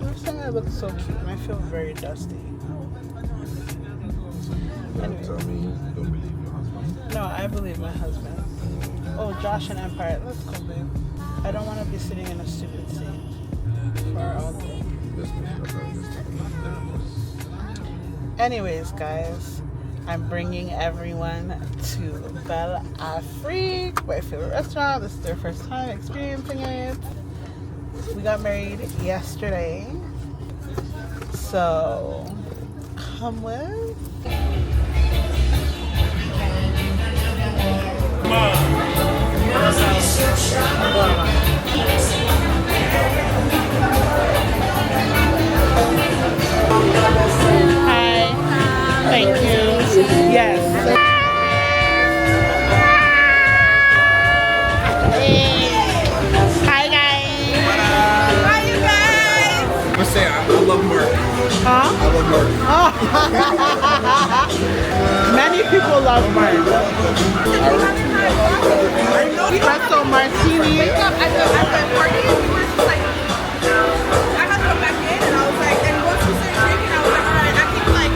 This thing looks so cute and I feel very dusty. Anyway. Tell me you don't believe your husband. No, I believe my husband. Oh, Josh and Empire. Let's go, babe. I don't want to be sitting in a stupid seat for our own thing. Anyways, guys, I'm bringing everyone to Belle Afrik, my favorite restaurant. This is their first time experiencing it. We got married yesterday, so come with. Hi. Thank you. Yes. Hi guys. Hi you guys. Let's say I love Mark. Huh? I love Mark. Many people love Mark. Espresso martini. Wake up at the party, we were just like, I had to come back in, and I was like, and once we started drinking, I was like, all right, I think like.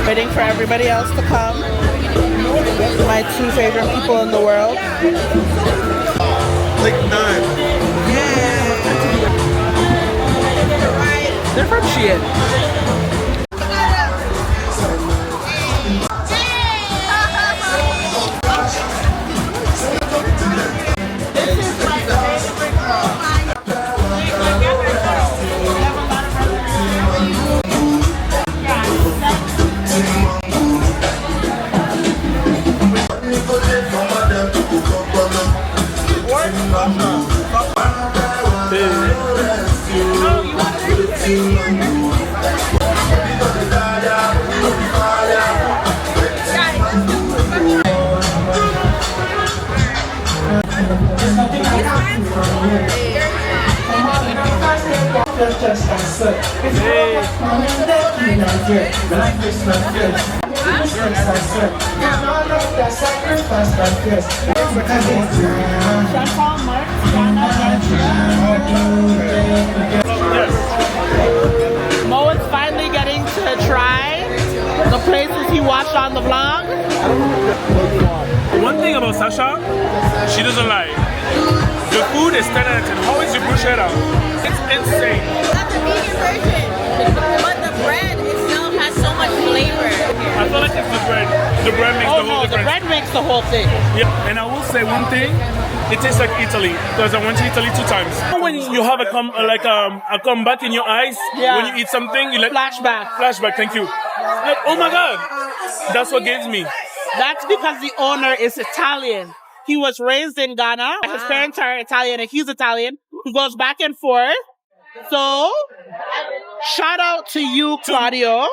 Waiting for everybody else to come. My two favorite people in the world. Like 9. They're from Shein. Mo is finally getting to try the places he watched on the vlog. One thing about Sasha, she doesn't lie. The food is 10 out of 10. How is your bruschetta? It's insane. That's the vegan version, but the bread itself has so much flavor. I feel like it's the bread. The bread makes the whole The difference. bread makes the whole thing. Yeah, and I will say one thing. It tastes like Italy because I went to Italy 2 times. When you have a comeback in your eyes, Yeah. when you eat something, you like Flashback. flashback. Thank you. Like, oh my God, that's what gives me. That's because the owner is Italian. He was raised in Ghana. His parents are Italian and he's Italian. He goes back and forth. So, shout out to you, Claudio.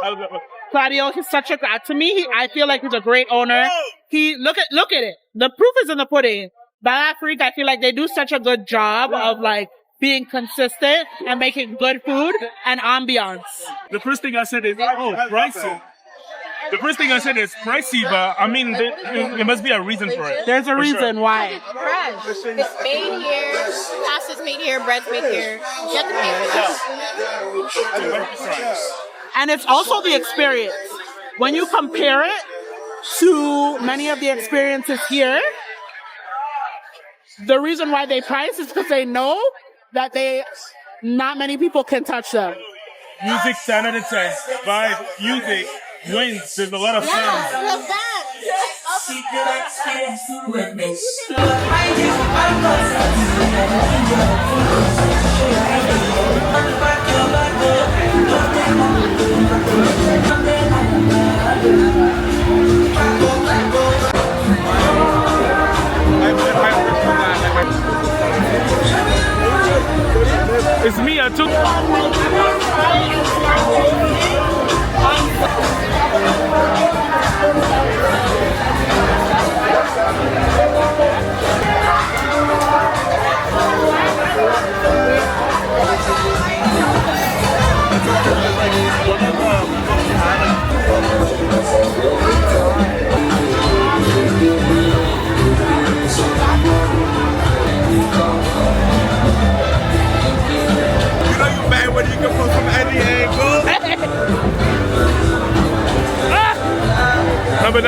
Claudio, he's such a, to me, I feel like he's a great owner. Look at it. The proof is in the pudding. Belle Afrik, I feel like they do such a good job of like being consistent and making good food and ambiance. The first thing I said is, oh, pricey. The first thing I said is pricey, but I mean, there must be a reason for it. There's a reason why. Fresh. It's made here, pasta's made here, bread's made here. You have to pay for that. And it's also the experience. When you compare it to many of the experiences here, the reason why they price is because they know that not many people can touch them. Music 10 out of 10. Vibe, music, wins. There's a lot of sound. It's me, I took...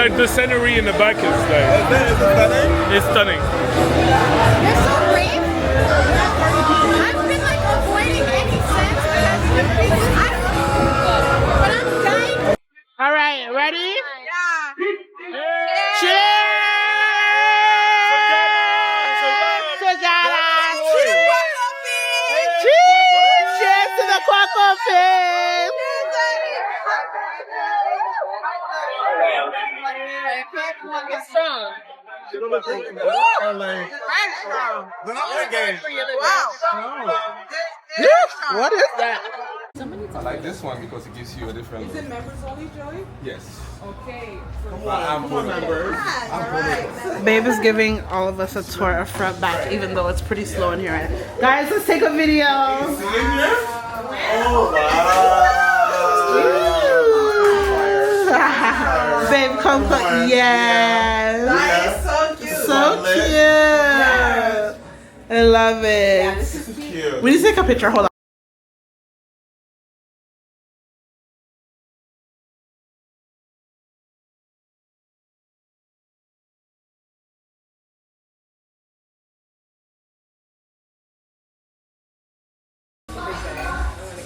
like the scenery in the back is like it's stunning. You're so brave. I've been like avoiding any sense but I'm dying. All right, ready? Yeah. Cheers! Cheers to the Kwakofi! What is that? I like this one because it gives you a different. Is it members only, Joey? Yes. Okay. I'm members. Babe is giving all of us a tour of front back, even though it's pretty slow in here. Guys, let's take a video. Oh wow! Babe, come. Yes. That is so cute. So cute. I love it. This is cute. We need to take a picture. Hold on.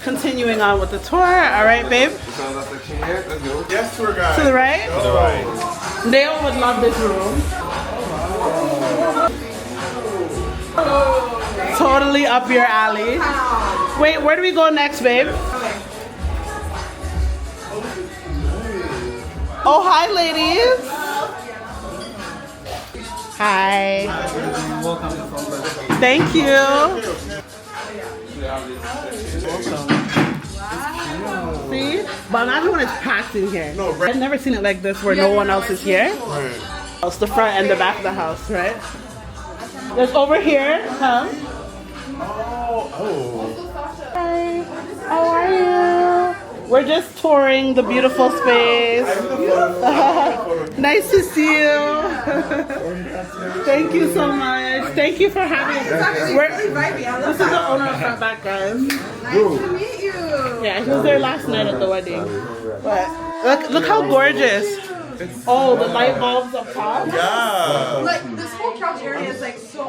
Continuing on with the tour. All right, babe. So that's section here. Let's go. Yes, tour guide. To the right. To the right. Dale would love this room. Totally up your alley. Wait, where do we go next, babe? Oh, hi, ladies. Hi. Thank you. See? But imagine when it's packed in here. I've never seen it like this where no one else is here. It's the front and the back of the house, right? There's over here. Come. Hi. How are you? We're just touring the beautiful space. Nice to see you. Thank you so much. Thank you for having us. This is the owner of Front Back, guys. Nice to meet you. Yeah, he was there last night at the wedding. But look how gorgeous. Oh, the light bulbs up top. Yeah. Like this whole couch area is like so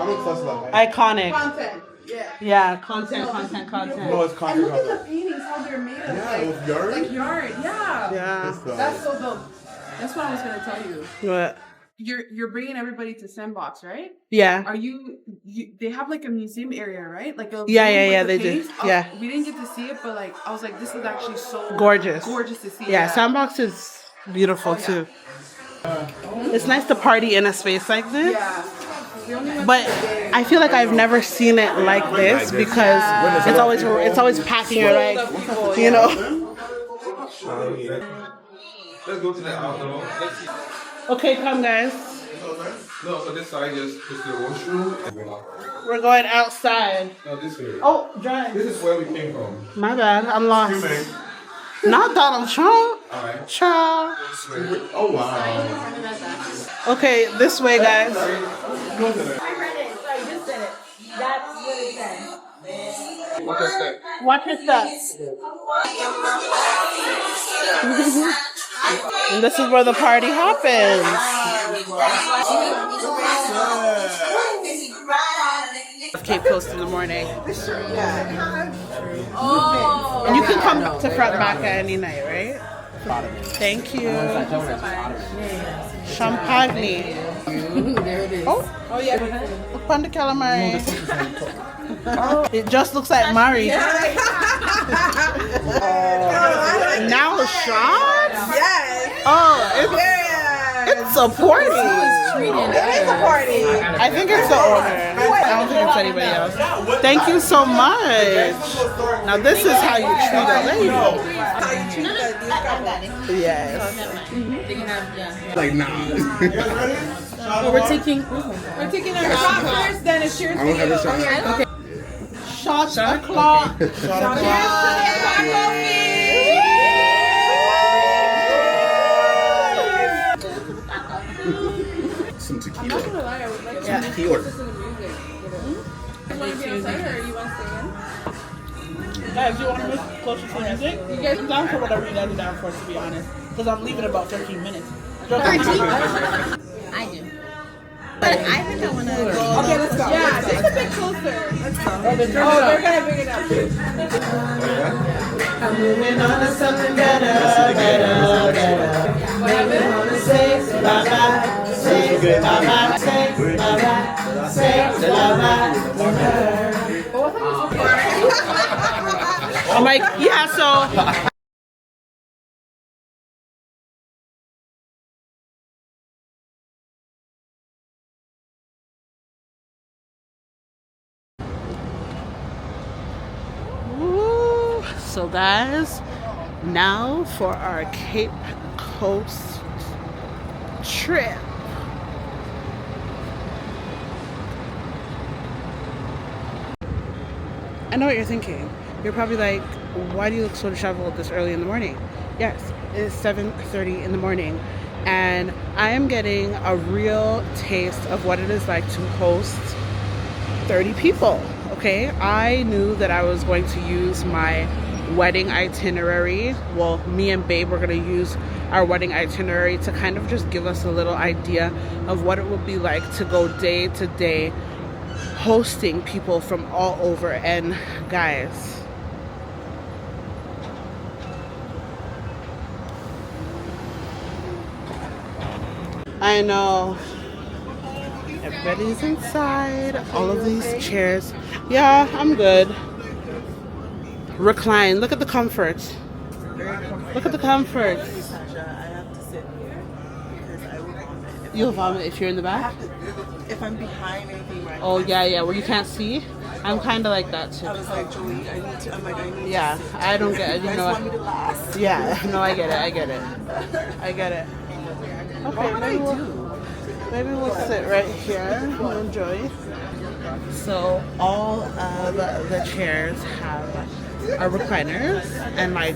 Iconic. content. Yeah. Yeah, content. No, it's And concrete. look at the paintings, how they're made of. Yeah, like, it was yard. Like yard, yeah. Yeah. That's so dope. That's what I was gonna tell you. What? You're bringing everybody to Sandbox, right? Yeah. Are you? They have like a museum area, right? Like a Yeah, with the they do. paintings? Yeah. We didn't get to see it, but like I was like, this is actually so Gorgeous. gorgeous to see. Yeah, Sandbox is beautiful too. It's nice to party in a space like this. Yeah. We only went But I feel like I've never seen it like this because it's always packed and you're like, you know. Let's go to the outdoor. Let's see. Okay, come guys. No, so this side just push the washroom. We're going outside. No, this way. Oh, drive. This is where we came from. My bad, I'm lost. Not Donald Trump. Alright. Child. Oh wow. Okay, this way, guys. What is that? Watch your steps. And this is where the party happens. Cape Coast in the morning. Oh. And you can come to Front Back at any night, right? Thank you. Champagne. Oh yeah. Look on the calamari. It just looks like Mari. Now shots? Yes. Oh, it's a party. It is a party. I think it's the owner. I don't think it's anybody else. Thank you so much. Now this is how you treat a lady. How you treat Yes. Like nah. We're taking our shot first, then it's cheers to you. Okay. Shots o'clock. Cheers to the Some tequila. I'm not gonna lie, I would like to Tequila. listen to music. You want to be outside or you want to stay in? Guys, do you want to move closer to the music? You guys, I'm down for whatever you guys are down for, to be honest. Because I'm leaving in about 15 minutes. I do. But I think I want to go. Okay, let's go. Yeah, just a bit closer. Let's go. Oh, they're gonna bring it up. I'm moving on to something better. Maybe I wanna say bye-bye, say bye-bye, say bye-bye, say bye-bye to her. I'm like, yeah, so... Woo. So guys, now for our Cape Coast trip. I know what you're thinking. You're probably like, why do you look so disheveled this early in the morning? Yes, it's 7:30 in the morning, and I am getting a real taste of what it is like to host 30 people. Okay, I knew that I was going to use my wedding itinerary. Well, me and Babe were going to use our wedding itinerary to kind of just give us a little idea of what it would be like to go day to day hosting people from all over. And guys, I know everybody's inside, all of these chairs. Yeah, I'm good. Recline. Look at the comfort. Look at the comfort. I have to sit here because I will vomit. You'll vomit if you're in the back? If I'm behind anything right Oh, yeah, where you can't see. I'm kind of like that too. I was like, Joey, I need to, I'm like, I need Yeah, to sit. I don't get it. You You guys know want me to last? Yeah, no, I get it. I get it. Okay, maybe we'll sit right here and enjoy. So all of the chairs have our recliners, and like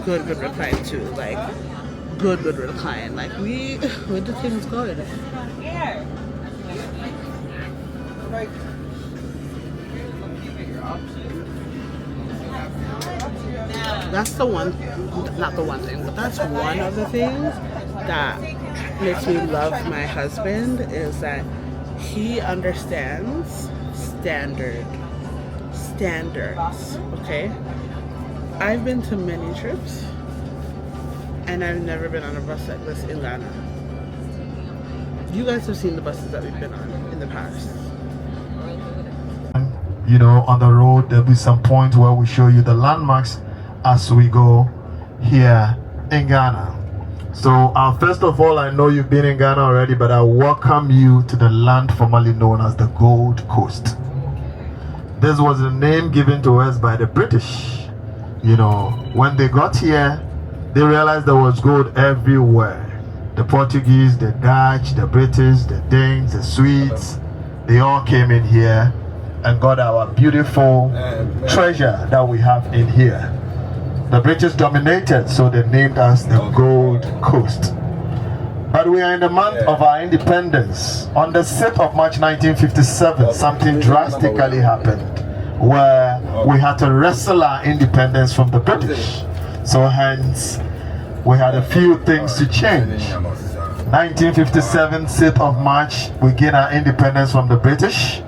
good recline too. Like good recline. Like we the thing's good. That's the one, not the one thing, but that's one of the things that makes me love my husband, is that he understands standards, okay? I've been to many trips, and I've never been on a bus like this in Ghana. You guys have seen the buses that we've been on in the past. You know, on the road, there'll be some point where we show you the landmarks as we go here in Ghana. So, first of all, I know you've been in Ghana already, but I welcome you to the land formerly known as the Gold Coast. This was a name given to us by the British. You know, when they got here, they realized there was gold everywhere. The Portuguese, the Dutch, the British, the Danes, the Swedes, they all came in here and got our beautiful treasure that we have in here. The British dominated, so they named us the Gold Coast. But we are in the month of our independence. On the 6th of March 1957, something drastically happened where we had to wrestle our independence from the British. So hence, we had a few things to change. 1957, 6th of March, we gained our independence from the British,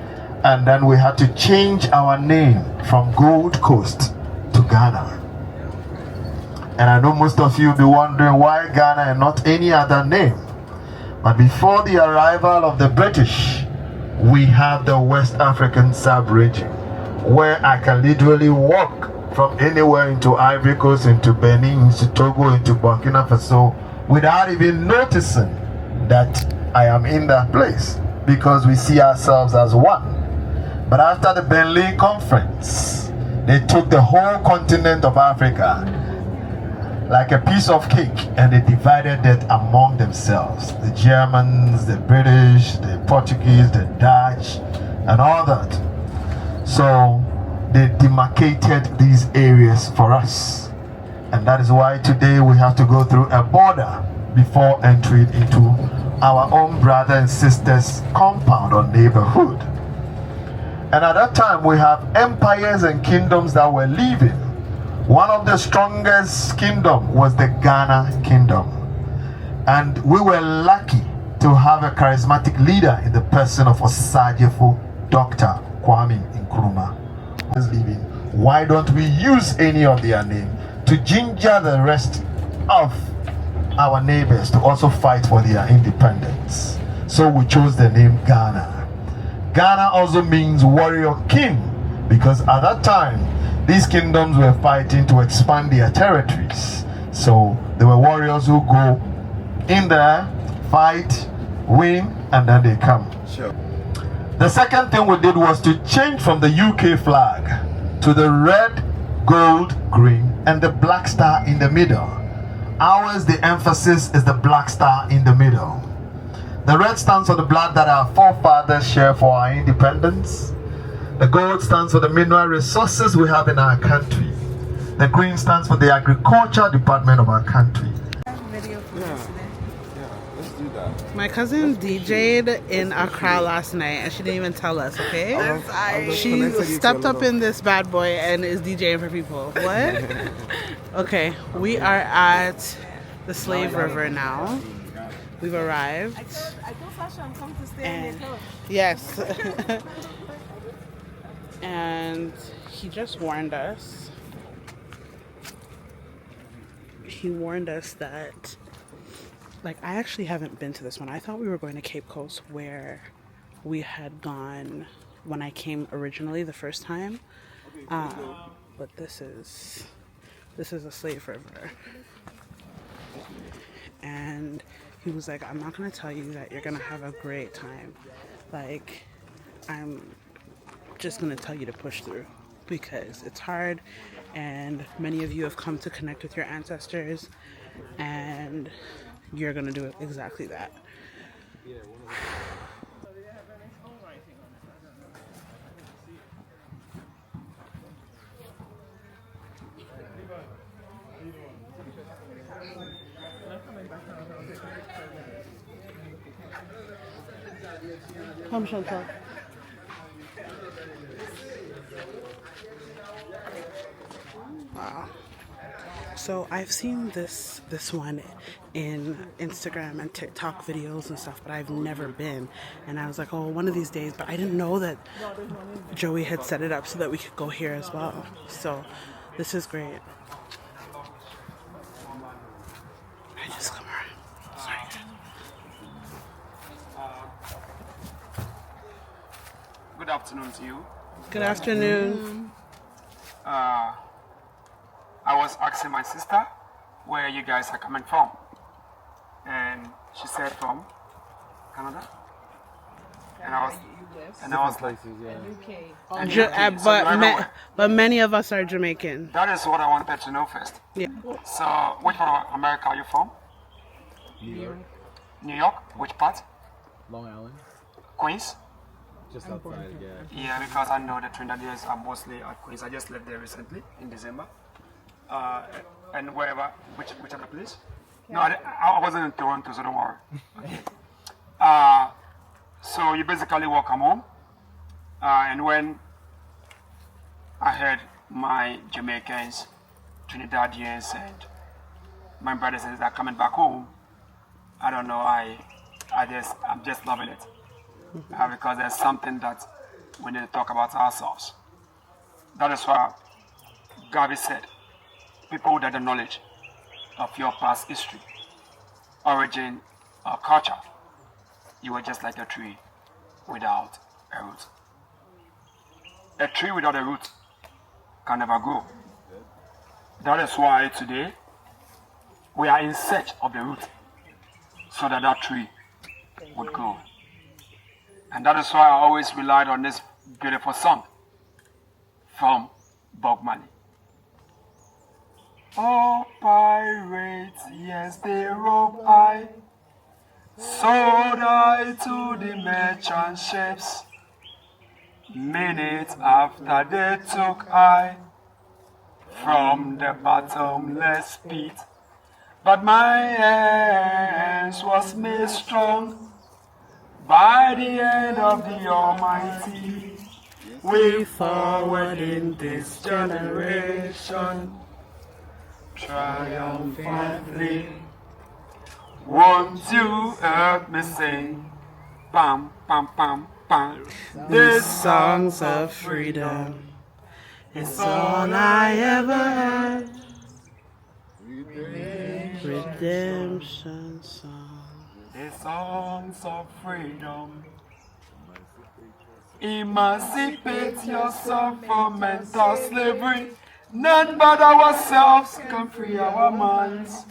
and then we had to change our name from Gold Coast to Ghana. And I know most of you will be wondering why Ghana and not any other name. But before the arrival of the British, we have the West African sub-region, where I can literally walk from anywhere into Ivory Coast, into Benin, into Togo, into Burkina Faso, without even noticing that I am in that place, because we see ourselves as one. But after the Berlin Conference, they took the whole continent of Africa like a piece of cake, and they divided it among themselves. The Germans, the British, the Portuguese, the Dutch, and all that. So they demarcated these areas for us. And that is why today we have to go through a border before entering into our own brother and sister's compound or neighborhood. And at that time we have empires and kingdoms that were leaving. One of the strongest kingdom was the Ghana kingdom. And we were lucky to have a charismatic leader in the person of Osajefo Dr. Kwame Nkrumah. Who's leaving. Why don't we use any of their name to ginger the rest of our neighbors to also fight for their independence? So we chose the name Ghana. Ghana also means warrior king, because at that time these kingdoms were fighting to expand their territories. So there were warriors who go in there, fight, win, and then they come. Sure. The second thing we did was to change from the UK flag to the red, gold, green, and the black star in the middle. Ours, the emphasis is the black star in the middle. The red stands for the blood that our forefathers shared for our independence. The gold stands for the mineral resources we have in our country. The green stands for the agriculture department of our country. My cousin DJ'd in Accra last night and she didn't even tell us, okay? She stepped up in this bad boy and is DJing for people. What? Okay, we are at the Slave River now. We've arrived. I told Sasha I'm coming to stay And in his house. yes. And he just warned us. He warned us that, like, I actually haven't been to this one. I thought we were going to Cape Coast where we had gone when I came originally the first time. But this is a Slave River. And he was like, I'm not going to tell you that you're going to have a great time. Like, I'm just going to tell you to push through because it's hard and many of you have come to connect with your ancestors and you're going to do exactly that. Come, Chantal. Wow. So I've seen this one in Instagram and TikTok videos and stuff, but I've never been. And I was like, oh, one of these days. But I didn't know that Joey had set it up so that we could go here as well. So this is great. I just come around. Sorry. Good afternoon to you. Good afternoon. I was asking my sister where you guys are coming from, and she said from Canada. And I was like, But many of us are Jamaican. that is what I wanted to know first. Yeah. So, which part of America are you from? New York, New York? Which part? Long Island, Queens? just outside, yeah. Yeah, because I know the Trinidadians are mostly at Queens. I just left there recently in December. And wherever, which other place? No, I wasn't in Toronto, so don't worry. Okay. So you basically welcome home. And when I heard my Jamaicans, Trinidadians, and my brothers and sisters are coming back home, I don't know, I'm just loving it. Because there's something that we need to talk about ourselves. That is why Gabi said, people without the knowledge of your past history, origin, or culture, you are just like a tree without a root. A tree without a root can never grow. That is why today we are in search of the root so that that tree would grow. And that is why I always relied on this beautiful song from Bob Marley. Oh, pirates, yes, they robbed I, sold I to the merchant ships. Minutes after they took I from the bottomless pit, but my hands was made strong by the hand of the Almighty. We forward in this generation triumphantly. Won't you help me sing? Pam, pam, pam, pam. These songs of freedom. It's all I ever had. Redemption song. The songs of freedom. Emancipate yourself from mental slavery. None but ourselves can free our minds.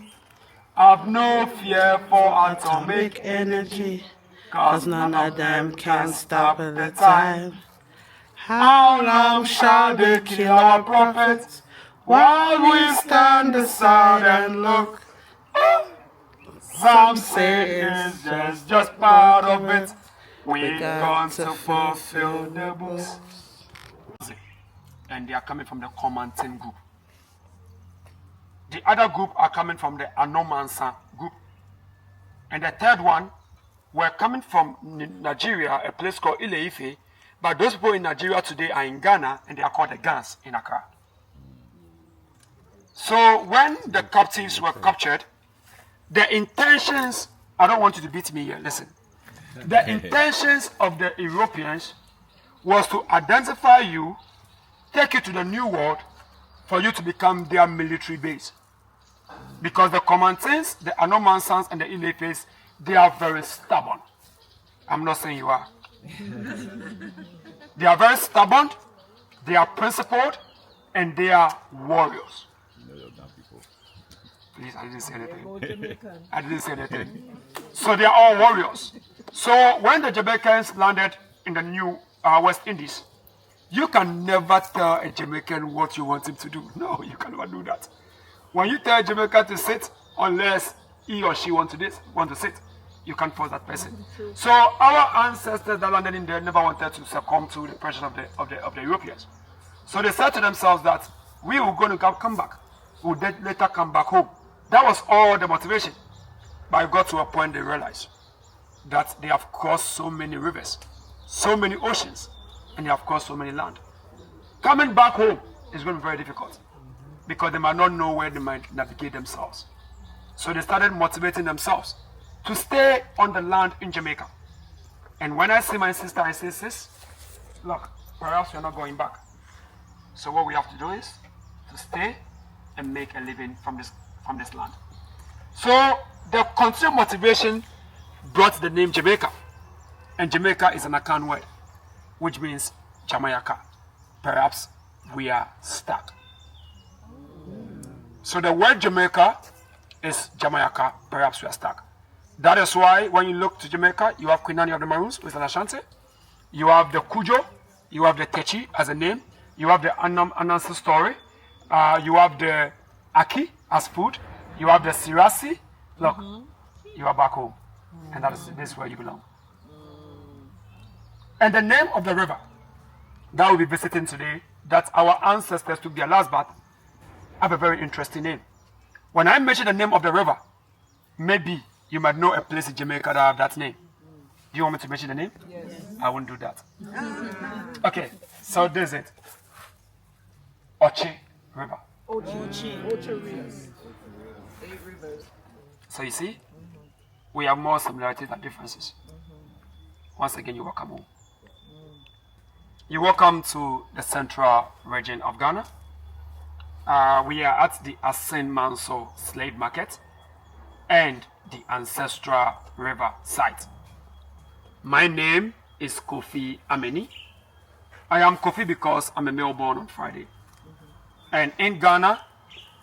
Have no fear for atomic energy, 'cause none of them can stop the time. How long shall they kill our prophets while we stand aside and look? Some say it's just part of it. We're going to fulfill the books. And they are coming from the Comantin group. The other group are coming from the Anomansa group. And the third one were coming from Nigeria, a place called Ile-Ife. But those people in Nigeria today are in Ghana, and they are called the Gans in Accra. So when the captives were captured, the intentions, I don't want you to beat me here, listen. The intentions of the Europeans was to identify you, take you to the New World, for you to become their military base. Because the Comantins, the Anomansans, and the Ile-Ifes, they are very stubborn. I'm not saying you are. They are very stubborn, they are principled, and they are warriors. Please, I didn't say anything. I didn't say anything. So they are all warriors. So when the Jamaicans landed in the new West Indies, you can never tell a Jamaican what you want him to do. No, you can never do that. When you tell a Jamaican to sit, unless he or she want to sit, you can't force that person. So our ancestors that landed in there never wanted to succumb to the pressure of the Europeans. So they said to themselves that we were going to come back. We would later come back home. That was all the motivation. But it got to a point they realized that they have crossed so many rivers, so many oceans, and they have crossed so many land. Coming back home is going to be very difficult because they might not know where they might navigate themselves. So they started motivating themselves to stay on the land in Jamaica. And when I see my sister, I say, sis, look, perhaps you're not going back. So what we have to do is to stay and make a living from this land. So the continued motivation brought the name Jamaica. And Jamaica is an Akan word, which means Jamaica. Perhaps we are stuck. So the word Jamaica is Jamaica, perhaps we are stuck. That is why when you look to Jamaica, you have Queen Annie of the Maroons with an Ashanti. You have the Kujo, you have the Techi as a name, you have the Anansi story, you have the Aki as food, you have the Sirasi. Look, you are back home. And this is where you belong. And the name of the river that we'll be visiting today, that our ancestors took their last bath, have a very interesting name. When I mention the name of the river, maybe you might know a place in Jamaica that have that name. Do you want me to mention the name? Yes. I won't do that. Okay, so this is it. Oche River. Oche Rivers. 8 rivers. So you see, we have more similarities than differences. Once again, you're welcome home. You're welcome to the central region of Ghana. We are at the Assin Manso slave market and the ancestral river site. My name is Kofi Ameni. I am Kofi because I'm a male born on Friday. And in Ghana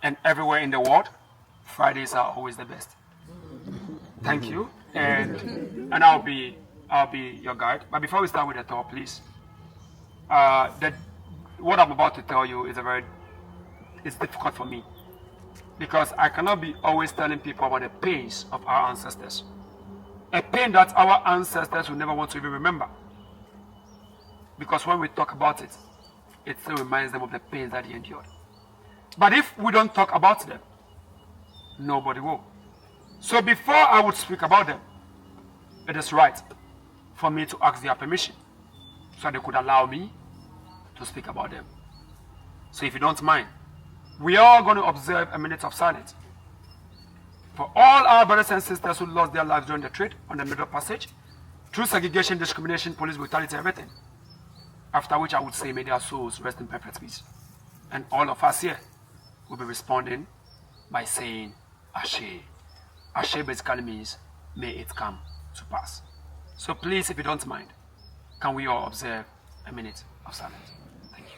and everywhere in the world, Fridays are always the best. Thank you. And I'll be your guide. But before we start with the talk, please. What I'm about to tell you is it's difficult for me. Because I cannot be always telling people about the pains of our ancestors. A pain that our ancestors will never want to even remember. Because when we talk about it, it still reminds them of the pains that they endured. But if we don't talk about them, nobody will. So before I would speak about them, it is right for me to ask their permission so they could allow me to speak about them. So if you don't mind, we are going to observe a minute of silence For all our brothers and sisters who lost their lives during the trade on the Middle Passage, through segregation, discrimination, police brutality, everything. After which I would say, may their souls rest in perfect peace. And all of us here will be responding by saying, Ashe. Ashe basically means, may it come to pass. So please, if you don't mind, can we all observe a minute of silence? Thank you.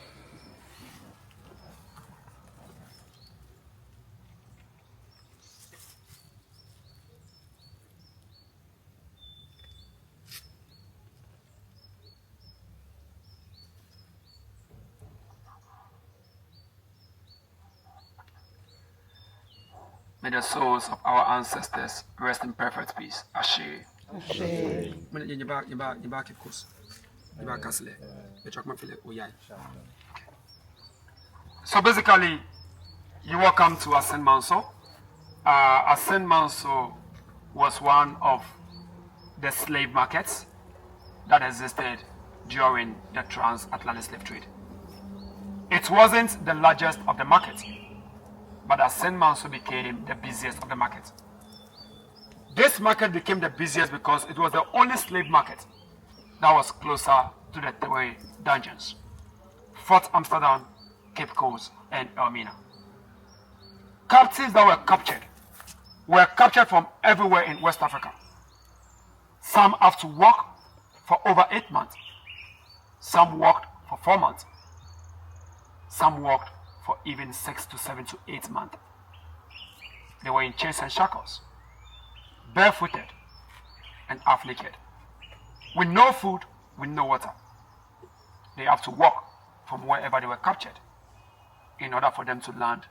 May the souls of our ancestors rest in perfect peace. Ashe. Ashe. So basically, you welcome to Assin Manso. Assin Manso was one of the slave markets that existed during the transatlantic slave trade. It wasn't the largest of the markets, but Assin Manso became the busiest of the markets. This market became the busiest because it was the only slave market that was closer to the three dungeons: Fort Amsterdam, Cape Coast, and Elmina. Captives that were captured from everywhere in West Africa. Some have to work for over 8 months. Some worked for 4 months. Some worked for even 6 to 7 to 8 months. They were in chains and shackles, barefooted and half naked, with no food, with no water. They have to walk from wherever they were captured in order for them to land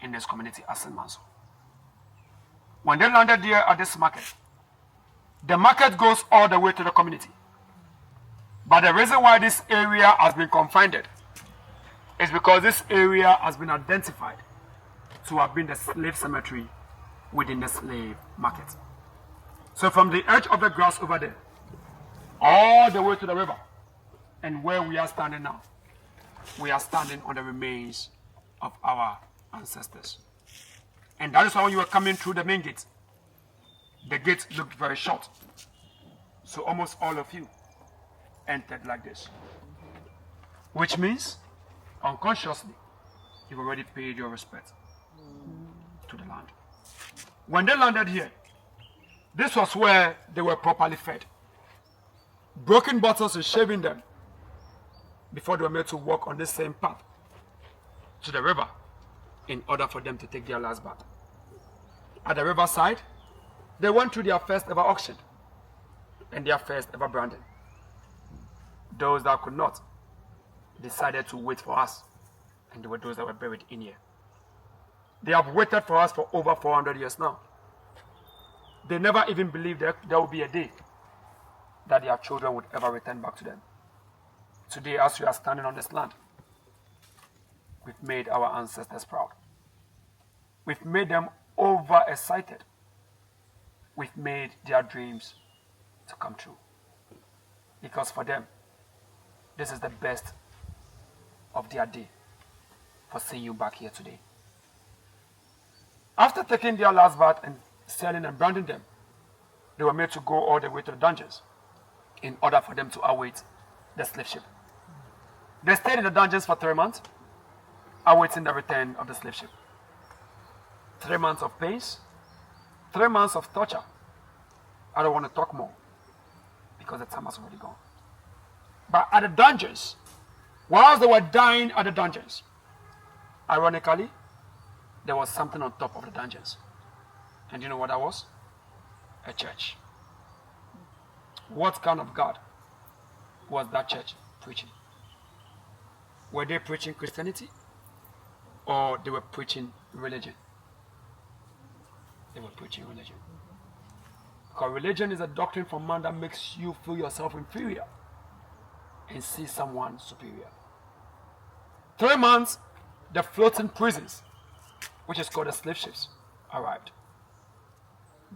in this community, Assin Manso. When they landed there at this market, the market goes all the way to the community. But the reason why this area has been confined is because this area has been identified to have been the slave cemetery within the slave market. So from the edge of the grass over there, all the way to the river, and where we are standing now, we are standing on the remains of our ancestors. And that is why when you were coming through the main gate, the gate looked very short. So almost all of you entered like this. Which means, unconsciously, you've already paid your respect to the land. When they landed here, this was where they were properly fed. Broken bottles and shaving them before they were made to walk on this same path to the river in order for them to take their last bath. At the riverside, they went through their first ever auction and their first ever branding. Those that could not decided to wait for us, and they were those that were buried in here. They have waited for us for over 400 years now. They never even believed that there would be a day that their children would ever return back to them. Today, as we are standing on this land, we've made our ancestors proud. We've made them overexcited. We've made their dreams to come true. Because for them, this is the best of their day for seeing you back here today. After taking their last bath and selling and branding them, they were made to go all the way to the dungeons in order for them to await the slave ship. They stayed in the dungeons for 3 months, awaiting the return of the slave ship. 3 months of pains, 3 months of torture. I don't want to talk more because the time has already gone. But at the dungeons, whilst they were dying at the dungeons, ironically, there was something on top of the dungeons. And you know what that was? A church. What kind of God was that church preaching? Were they preaching Christianity? Or they were preaching religion? They were preaching religion. Because religion is a doctrine from man that makes you feel yourself inferior and see someone superior. 3 months, the floating prisons, which is called the slave ships, arrived.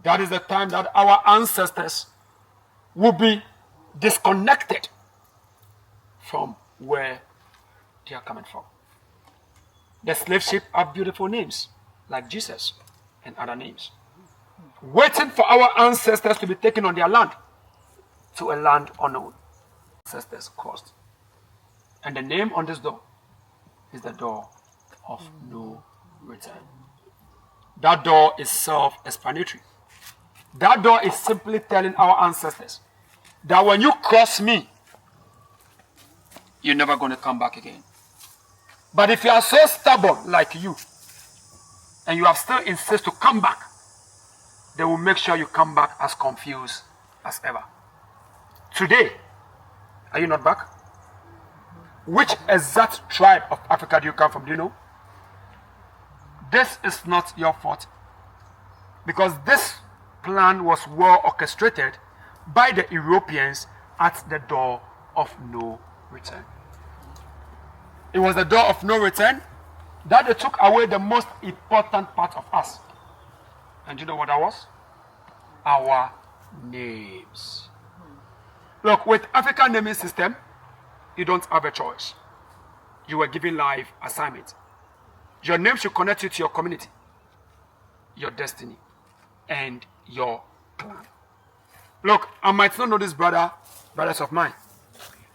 That is the time that our ancestors will be disconnected from where they are coming from. The slave ship have beautiful names, like Jesus and other names. waiting for our ancestors to be taken on their land to a land unknown. Ancestors crossed. And the name on this door is the door of no return. That door is self-explanatory. That door is simply telling our ancestors that when you cross me, you're never going to come back again. But if you are so stubborn like you, and you have still insist to come back, they will make sure you come back as confused as ever. Today, are you not back? Which exact tribe of Africa do you come from? Do you know? This is not your fault, because this plan was well orchestrated by the Europeans at the door of no return. It was the door of no return that they took away the most important part of us. And you know what that was? Our names. Look, with African naming system, you don't have a choice. You were given life assignment. Your name should connect you to your community, your destiny, and your clan. Look, I might not know this brothers of mine,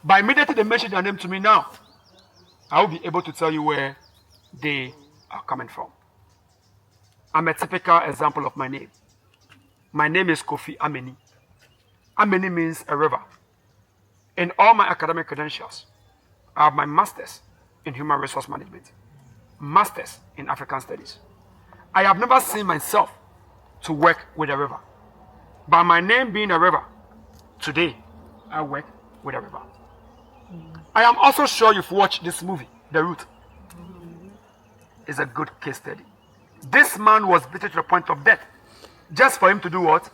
but immediately they mention their name to me now, I will be able to tell you where they are coming from. I'm a typical example of my name. My name is Kofi Ameni. Ameni means a river. In all my academic credentials, I have my master's in human resource management, master's in African studies. I have never seen myself to work with a river. By my name being a river, today I work with a river. I am also sure you've watched this movie, The Root. It's a good case study. This man was beaten to the point of death just for him to do what?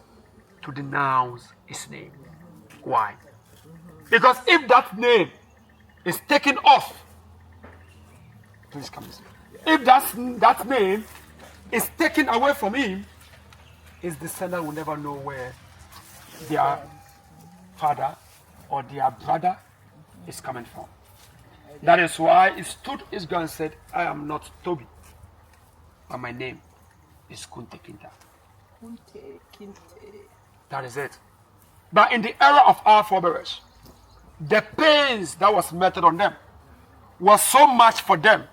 To denounce his name. Why? Because if that name is taken off, please come this way. If that name is taken away from him, his descendant will never know where their father or their brother is coming from. That is why he stood his ground and said, I am not Toby, but my name is Kunte Kinte. That is it. But in the era of our forebears, the pains that was meted on them was so much for them,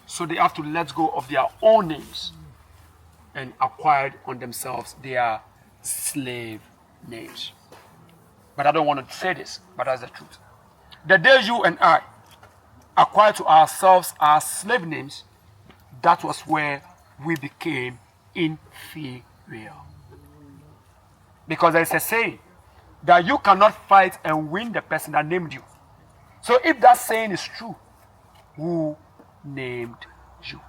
so they have to let go of their own names and acquired on themselves their slave names. But I don't want to say this, but that's the truth. The day you and I acquired to ourselves our slave names, that was where we became inferior. Because there's a saying that you cannot fight and win the person that named you. So if that saying is true, who named you?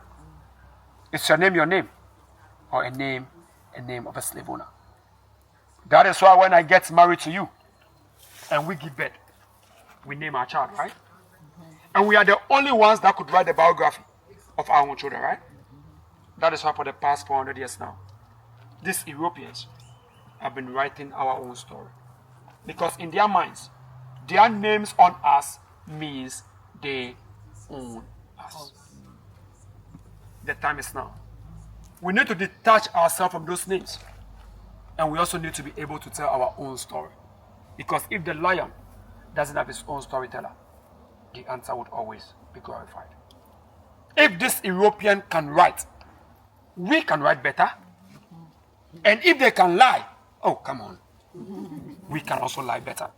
Is your name, or a name of a slave owner? That is why when I get married to you and we give birth, we name our child, right? And we are the only ones that could write the biography of our own children, right? That is why for the past 400 years now, these Europeans have been writing our own story. Because in their minds, their names on us means they own us. The time is now. We need to detach ourselves from those names. And we also need to be able to tell our own story. Because if the lion doesn't have his own storyteller, the answer would always be glorified. If this European can write, we can write better. And if they can lie, oh, come on. We can also lie better.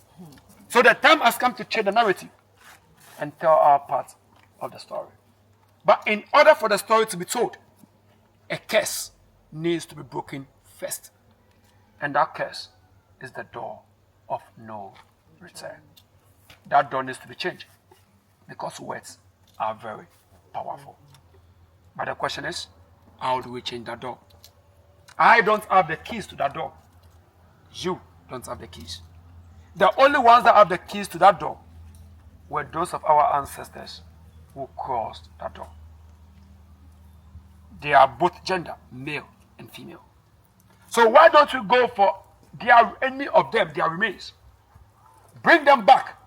So the time has come to change the narrative and tell our part of the story. But in order for the story to be told, a curse needs to be broken first. And that curse is the door of no return. That door needs to be changed because words are very powerful. But the question is, how do we change that door? I don't have the keys to that door. You don't have the keys. The only ones that have the keys to that door were those of our ancestors who crossed that door. They are both gender, male and female. So why don't you go for any of them, their remains? Bring them back.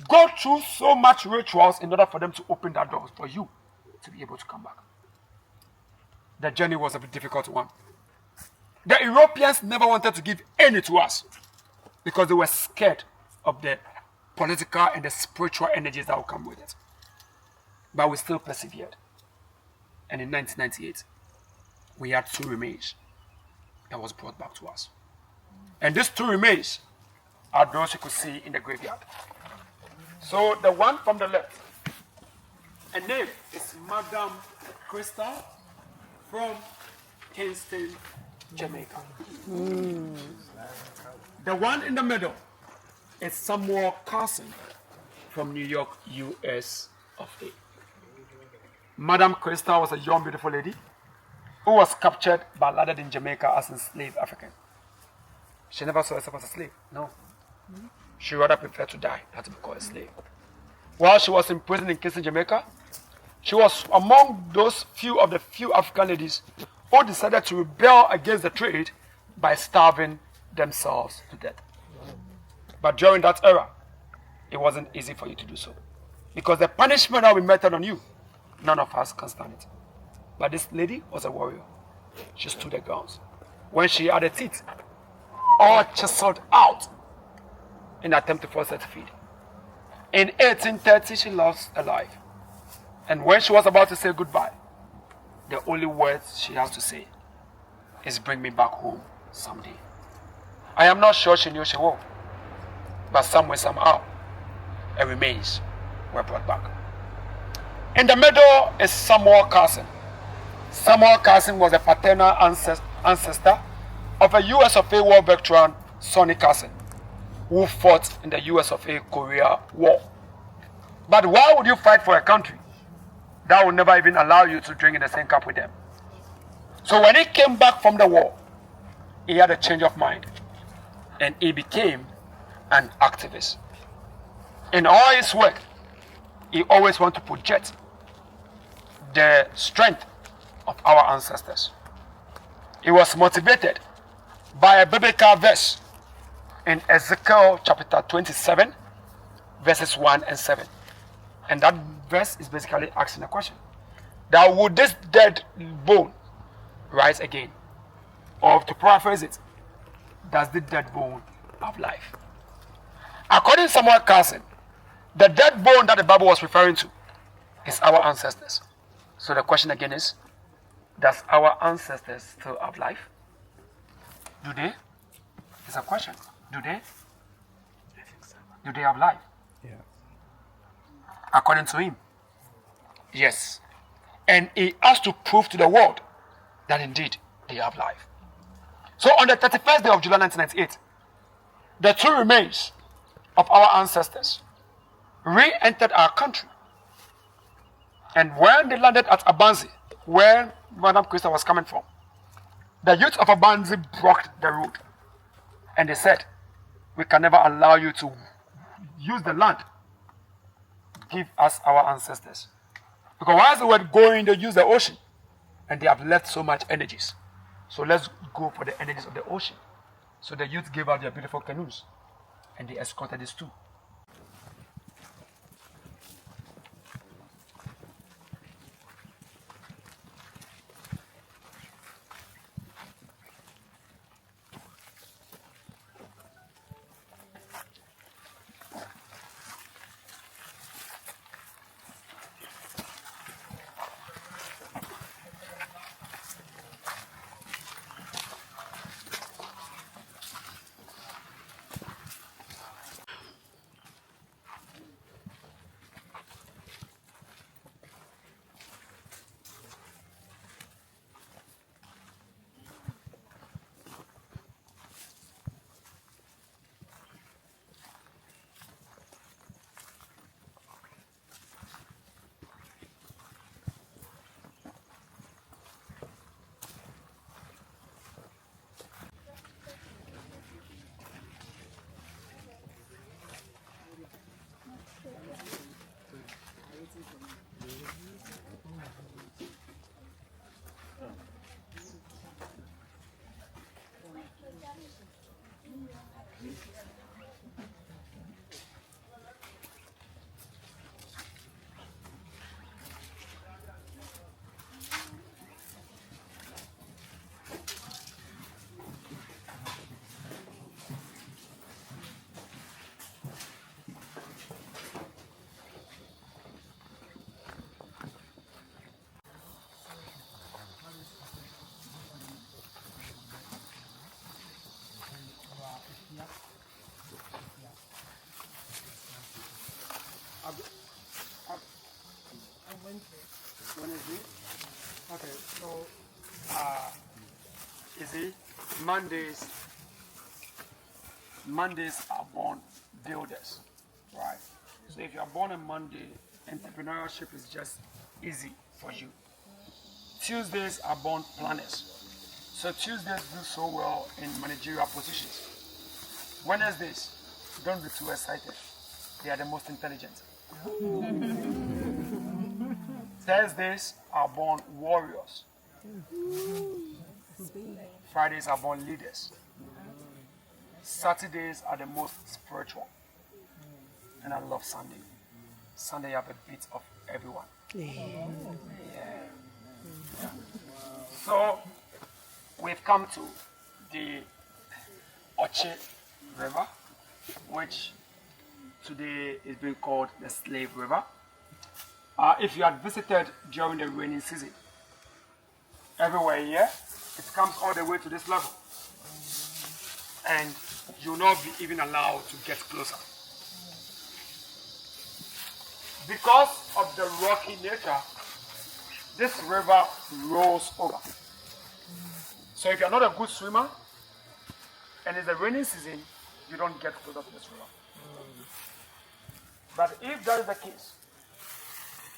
Go through so much rituals in order for them to open that door for you to be able to come back. The journey was a difficult one. The Europeans never wanted to give any to us because they were scared of the political and the spiritual energies that will come with it. But we still persevered. And in 1998, we had 2 remains that was brought back to us. And these 2 remains are those you could see in the graveyard. So the one from the left, her name is Madam Christal from Kingston, Jamaica. The one in the middle is Samuel Carson from New York, US of A. Madam Christal was a young, beautiful lady who was captured but landed in Jamaica as a slave African. She never saw herself as a slave, no. She rather preferred to die than to be called a slave. While she was in prison in Kingston, Jamaica, she was among those few African ladies who decided to rebel against the trade by starving themselves to death. But during that era, it wasn't easy for you to do so. Because the punishment that will be meted on you, none of us can stand it. But this lady was a warrior. She stood her grounds. When she had her teeth all chiseled out in an attempt to force her to feed. In 1830, she lost her life. And when she was about to say goodbye, the only words she has to say is bring me back home someday. I am not sure she knew she would, but somewhere, somehow, her remains were brought back. In the middle is Samuel Carson. Samuel Carson was a paternal ancestor of a US of A war veteran, Sonny Carson, who fought in the US of A Korea War. But why would you fight for a country that will never even allow you to drink in the same cup with them? So when he came back from the war, he had a change of mind and he became an activist. In all his work, he always wanted to project the strength of our ancestors. He was motivated by a biblical verse in Ezekiel chapter 27, verses 1 and 7. And that verse is basically asking a question. That would this dead bone rise again? Or to paraphrase it, does the dead bone have life? According to Samuel Carson, the dead bone that the Bible was referring to is our ancestors. So the question again is, does our ancestors still have life? Do they? It's a question. Do they? Do they have life? Yeah. According to him, yes. And he has to prove to the world that indeed they have life. So on the 31st day of July 1998, the 2 remains of our ancestors re-entered our country. And when they landed at Abanzi, where Madam Christal was coming from, the youth of Abanzi blocked the road. And they said, we can never allow you to use the land. Give us our ancestors. Because while they were going, they used the ocean. And they have left so much energies. So let's go for the energies of the ocean. So the youth gave out their beautiful canoes. And they escorted these 2. Wednesday? Okay, so, you see, Mondays are born builders, right? So if you are born on Monday, entrepreneurship is just easy for you. Tuesdays are born planners. So Tuesdays do so well in managerial positions. Wednesdays, don't be too excited. They are the most intelligent. Thursdays are born warriors. Fridays are born leaders. Saturdays are the most spiritual. And I love Sunday. Sunday you have a bit of everyone. Yeah. So we've come to the Oche River, which today is being called the Slave River. If you had visited during the rainy season, everywhere here, it comes all the way to this level. And you'll not be even allowed to get closer. Because of the rocky nature, this river rolls over. So if you're not a good swimmer, and it's the rainy season, you don't get closer to this river. But if that is the case,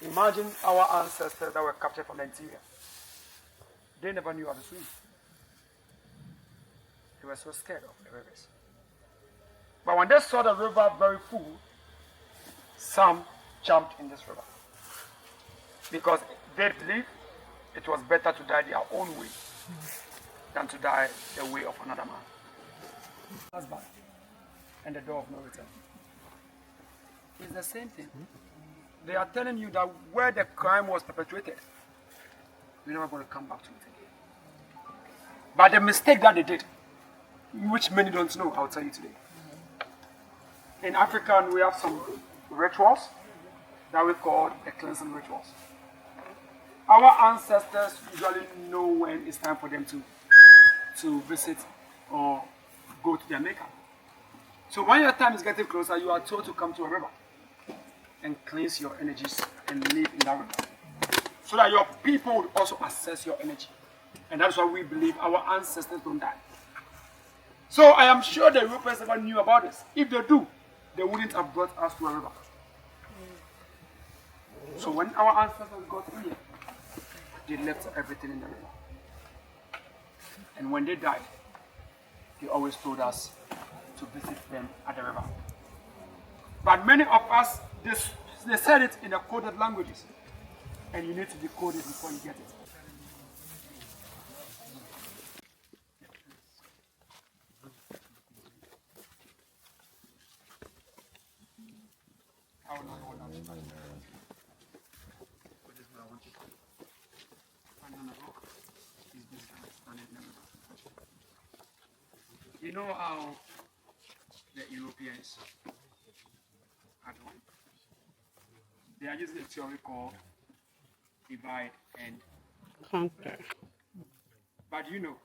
imagine our ancestors that were captured from the interior. They never knew how to swim. They were so scared of the rivers. But when they saw the river very full, some jumped in this river. Because they believed it was better to die their own way than to die the way of another man. Husband and the door of no return. It's the same thing. They are telling you that where the crime was perpetrated, you're never going to come back to it again. But the mistake that they did, which many don't know, I'll tell you today. In Africa, we have some rituals that we call the cleansing rituals. Our ancestors usually know when it's time for them to visit or go to their maker. So when your time is getting closer, you are told to come to a river and cleanse your energies and live in that river, so that your people will also access your energy. And that's why we believe our ancestors don't die. So I am sure the Europeans never knew about this. If they do, they wouldn't have brought us to a river. So when our ancestors got in here, they left everything in the river. And when they died, they always told us to visit them at the river. But many of us, they said it in the coded languages. And you need to decode it before you get it. You know how the Europeans are doing? They are using a theory called divide and Conquer. But you know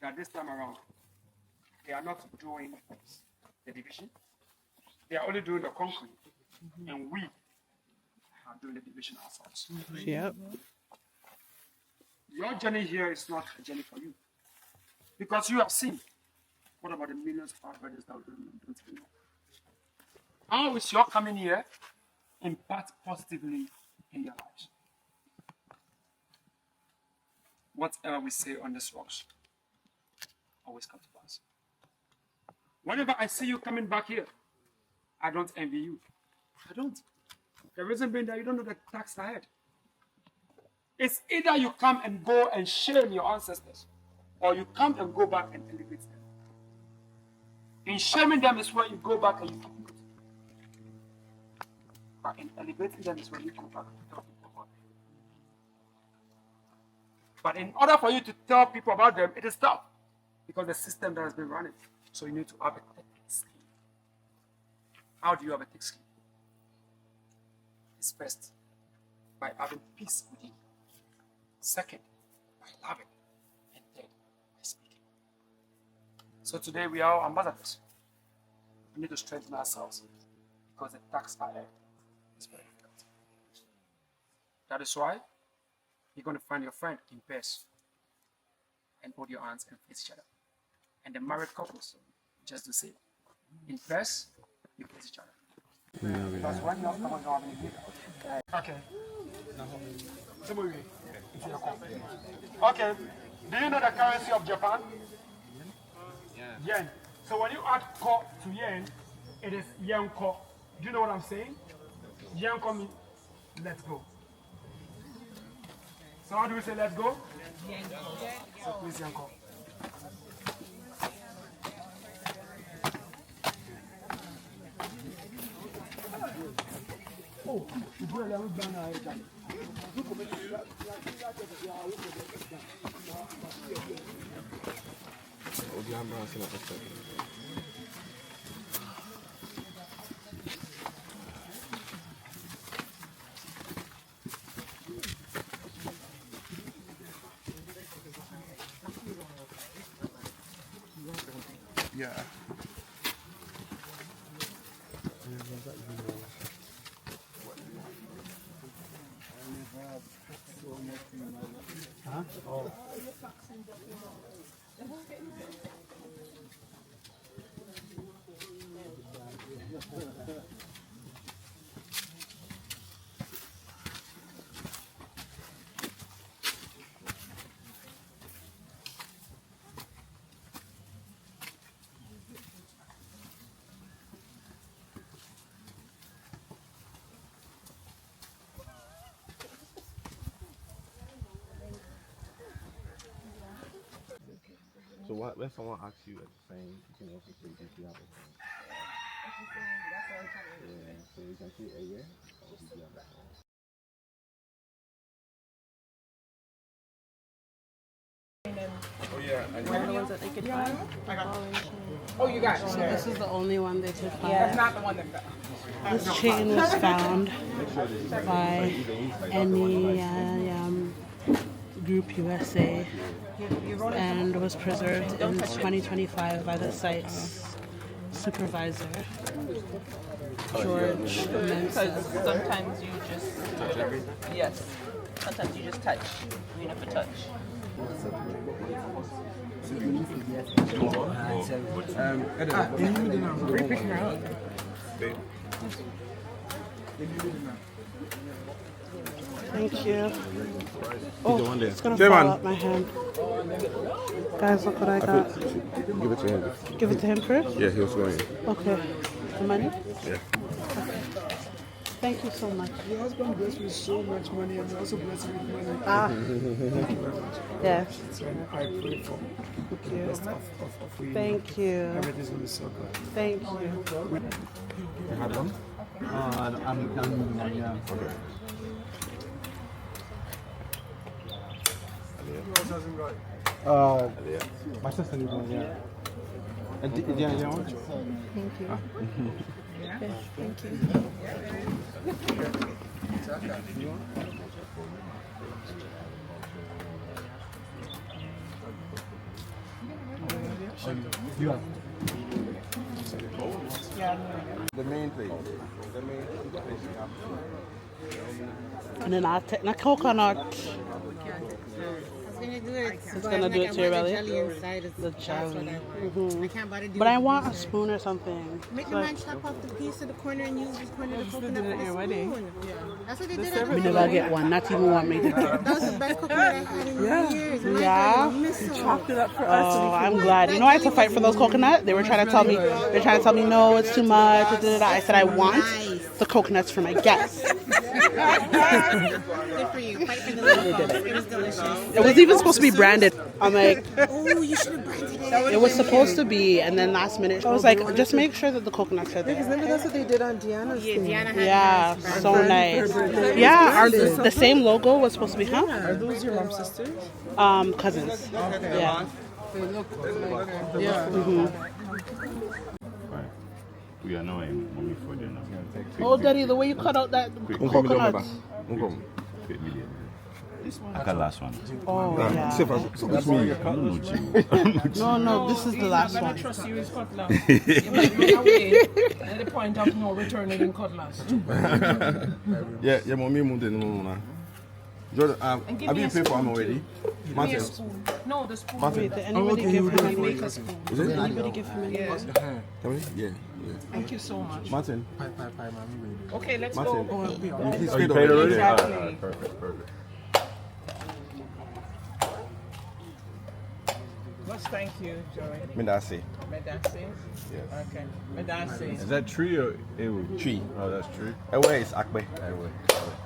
that this time around, they are not doing the division. They are only doing the conquering. And we are doing the division ourselves. Yep. Your journey here is not a journey for you. Because you have seen. What about the millions of our brothers that don't even know? How is your coming here impact positively in their lives? Whatever we say on this rocks always comes to pass. Whenever I see you coming back here, I don't envy you. I don't. The reason being that you don't know the tax ahead. It's either you come and go and shame your ancestors, or you come and go back and elevate them. In shaming them is where you go back and you keep it. But in elevating them is where you go back and tell people about them. But in order for you to tell people about them, it is tough. Because the system that has been running. So you need to have a thick skin. How do you have a thick skin? It's first by having peace within. Second, by loving. And third, by speaking. So today we are ambassadors. We need to strengthen ourselves because the tax ahead is very difficult. That is why you're going to find your friend in pairs and hold your hands and face each other. And the married couples just the same. In pairs, you face each other. Because right now, someone don't have any here. Okay. Okay. Do you know the currency of Japan? Yen. So when you add ko to yen, it is yen ko. Do you know what I'm saying? Yen ko means let's go. So how do we say let's go? Yen ko. So please yen ko. Oh, Yeah. Huh? Oh. So what, when someone asks you at the same, you can also say did you have a phone? Yeah, so you can say a yeah or did you have a phone? Oh yeah, I One of the ones that they could find. Oh, you got it. So this is the only one they could find. That's not the one that. This chain was found by any Group USA and was preserved in 2025 by the site's supervisor, George Mensah. Sometimes you just yes. Sometimes you just touch. You never touch. Thank you. Oh, it's gonna fall out my hand. Guys, look what I got. Give it to him. Give it to him first? Yeah, he was going. Okay. The money? Yeah. Okay. Thank you so much. Your husband blessed me so much money and also blessed me with money. Ah. Yeah. So I pray for Thank the you. best of you. Thank you. Everything's going to be so good. Thank you. You had one? I'm yeah. Okay. My sister needs one, yeah. Yeah, one? Thank you. Okay, thank you. The main place. And then I'll take the coconut. It's gonna do it to your belly. The jelly. I can't bother doing But I want a spoon or something. Make the So man chop off the piece of the corner and use the corner of the coconut for the spoon. That's what they did at we the never get one, not even one made it. That was the best coconut I had in years. And Yeah. chopped it up for Oh, I'm glad. You know, I had to fight for those coconuts. They were trying to tell me, no, it's too much. I said, I want the coconuts for my guests. Good for you. Fight for the love. It was delicious. It was even supposed to be branded. I'm like, Oh, you should have branded it. it was supposed to be, and then last minute, I was like, just make sure that the coconuts are there. Remember that's what they did on Deanna's thing. Diana had Yeah, nice so nice. Yeah, the same logo was supposed to be, huh? Are those your mom's sisters? Cousins. Yeah. They look like, We are now in mommy for dinner. Oh, Daddy, the way you cut out that coconut. Like the last one. Oh, yeah. It's me. No, this is the last one. Trust you is cutlass. You might run away at the point of no returning in cutlass. Yeah, mommy moved in. Jordan, And give have me you a paid for him spoon, already? Give me a Martin. spoon. No, the spoon. Martin. Did anybody give him any? Is it? Anybody give him any? Yeah. Can we? Yeah. Thank you so much. Martin. Okay, let's Martin. go. He's Oh, you paid paid already. already? Exactly. Perfect. What's thank you, Joey? Medasi. Medasi? Yes. Okay. Medasi. Is that tree or ew? Tree. Oh, that's tree. Where is Akbe?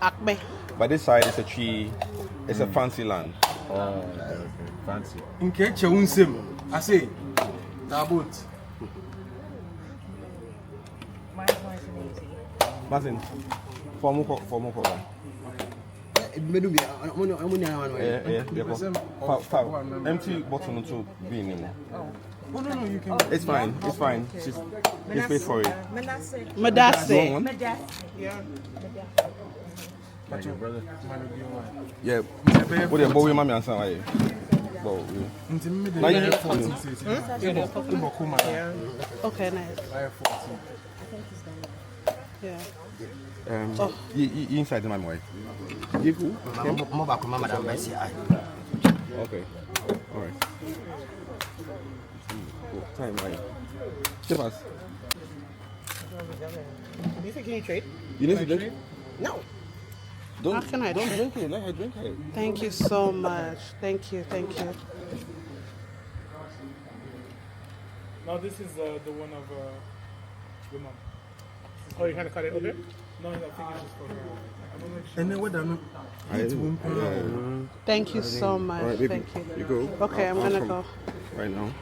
Akbe. By this side is a tree. It's a fancy land. Oh, okay. Fancy. In case you won't see, I say, Tabut. My voice is easy. Martin. Formal. Empty bottle to be anymore. Oh, no, you can. It's fine. He's paid for it. Madase. One? Yeah. Like your brother? Yeah. What the boy, mommy, and son, why? Now you Okay, nice. Yeah. You inside my wife. Give who? Okay. All right. Time, right? Give us. Do you think you trade? You need to drink? No. How can I Don't drink? drink it. Let her drink it. Thank you so much. Thank you. Now this is the one of the mom. Oh, you kind of cut it open? No, I think it's just for her. I don't know if she... And then what done? Thank you so much. All right, baby. Thank you. You go. Okay, I'm gonna go. Right now.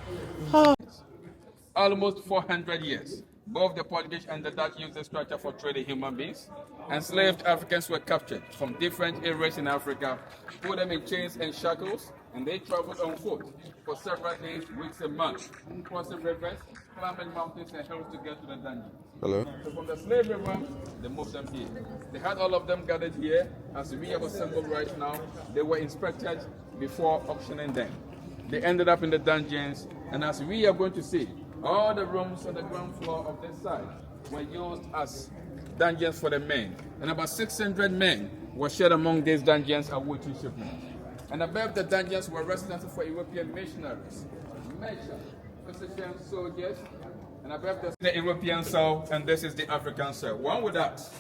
Almost 400 years. Both the Portuguese and the Dutch used the structure for trading human beings. Enslaved Africans were captured from different areas in Africa, put them in chains and shackles, and they traveled on foot for several days, weeks, and months, crossing rivers, climbing mountains and hills to get to the dungeon. Hello. So from the slave river, they moved them here. They had all of them gathered here. As we have assembled right now, they were inspected before auctioning them. They ended up in the dungeons, and as we are going to see, all the rooms on the ground floor of this side were used as dungeons for the men. And about 600 men were shared among these dungeons awaiting shipment. And above the dungeons were residences for European missionaries, merchants, physicians, soldiers, and above the European cell, and this is the African cell. One would ask,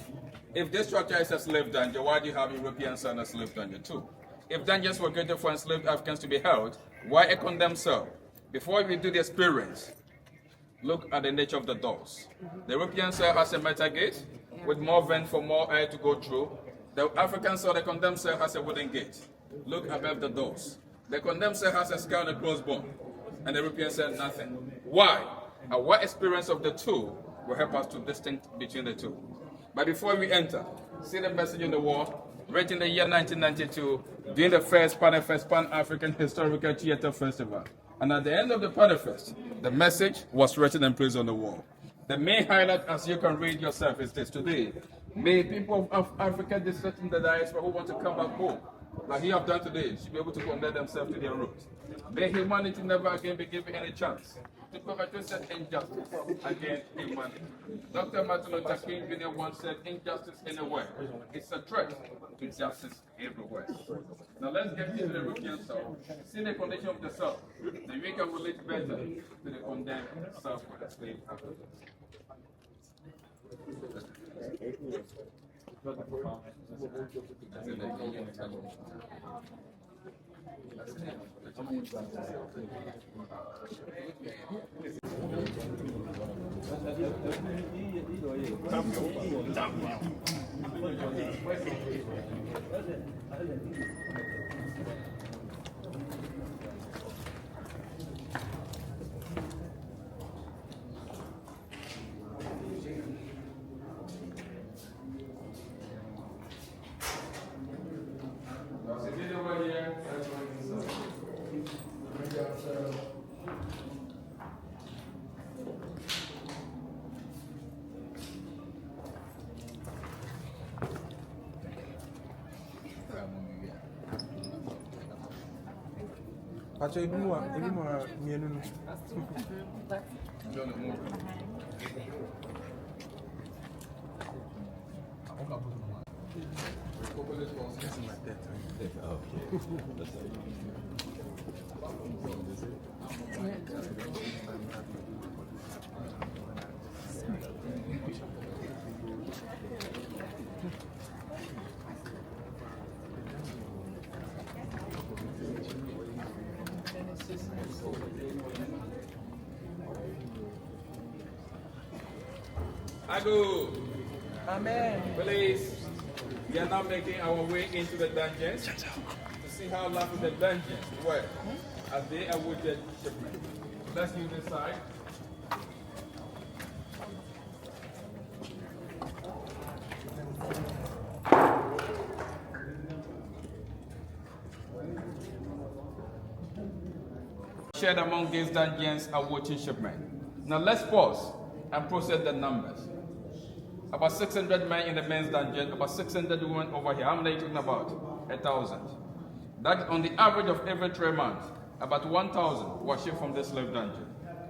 if this structure is a slave dungeon, why do you have European cell and a slave dungeon too? If dungeons were created for enslaved Africans to be held, why a condemned cell? Before we do the experience, look at the nature of the doors. The European cell has a metal gate with more vent for more air to go through. The African cell, the condemned cell, has a wooden gate. Look above the doors. The condemned cell has a skull and a crossbone, and the European cell nothing. Why? Our experience of the two will help us to distinguish between the two. But before we enter, see the message on the wall, written in the year 1992, during the first Pan-African Historical Theatre Festival. And at the end of the Panafest, the message was written and placed on the wall. The main highlight, as you can read yourself, is this: today, may people of Africa descend in the diaspora who want to come back home, like you have done today, should be able to connect themselves to their roots. May humanity never again be given any chance to perpetrate such injustice against humanity. Dr. Martin Luther King Jr. once said, injustice anywhere is a threat to justice everywhere. Now let's get into the European cell. See the condition of the cell, then we can relate better to the condemned cell for the slave Africans. Pacho, ebi mo mienu no. Ago. Amen. Please, we are now making our way into the dungeons to see how large the dungeons were as they awaited shipment. Let's move this side. Shared among these dungeons awaiting shipment. Now let's pause and process the numbers. About 600 men in the men's dungeon, about 600 women over here. How many are you talking about? 1,000. That on the average of every 3 months, about 1,000 were shipped from the slave dungeon.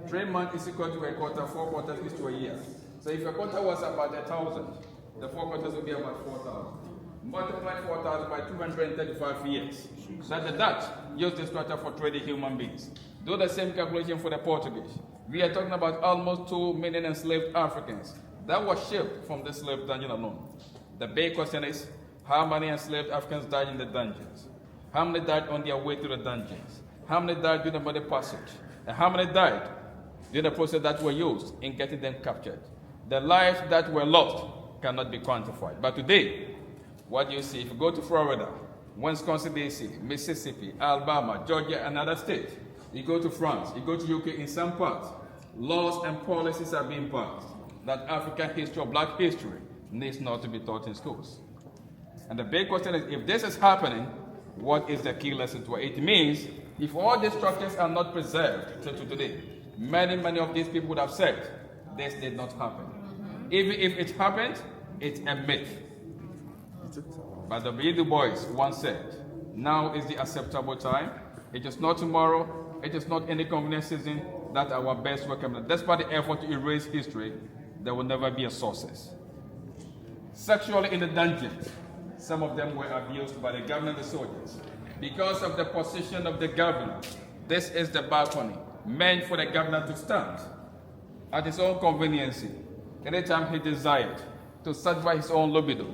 3 months is equal to a quarter, 4 quarters is to a year. So if a quarter was about 1,000, the 4 quarters will be about 4,000. Multiply 4,000 by 235 years. So the Dutch used this structure for trading human beings. Do the same calculation for the Portuguese. We are talking about almost 2 million enslaved Africans that were shipped from the slave dungeon alone. The big question is, how many enslaved Africans died in the dungeons? How many died on their way to the dungeons? How many died during the muddy passage? And how many died during the process that were used in getting them captured? The lives that were lost cannot be quantified. But today, what do you see? If you go to Florida, Wisconsin, DC, Mississippi, Alabama, Georgia, and other states, you go to France, you go to UK, in some parts, laws and policies are being passed that African history or black history needs not to be taught in schools. And the big question is, if this is happening, what is the key lesson to it? It means if all these structures are not preserved till today, many of these people would have said, this did not happen. Even if it happened, it's a myth. But the Du Bois once said, now is the acceptable time. It is not tomorrow. It is not any convenient season that our best work can be. Despite the effort to erase history, there will never be a success. Sexually in the dungeons, some of them were abused by the governor and the soldiers. Because of the position of the governor, this is the balcony meant for the governor to stand at his own convenience, anytime he desired to satisfy his own libido.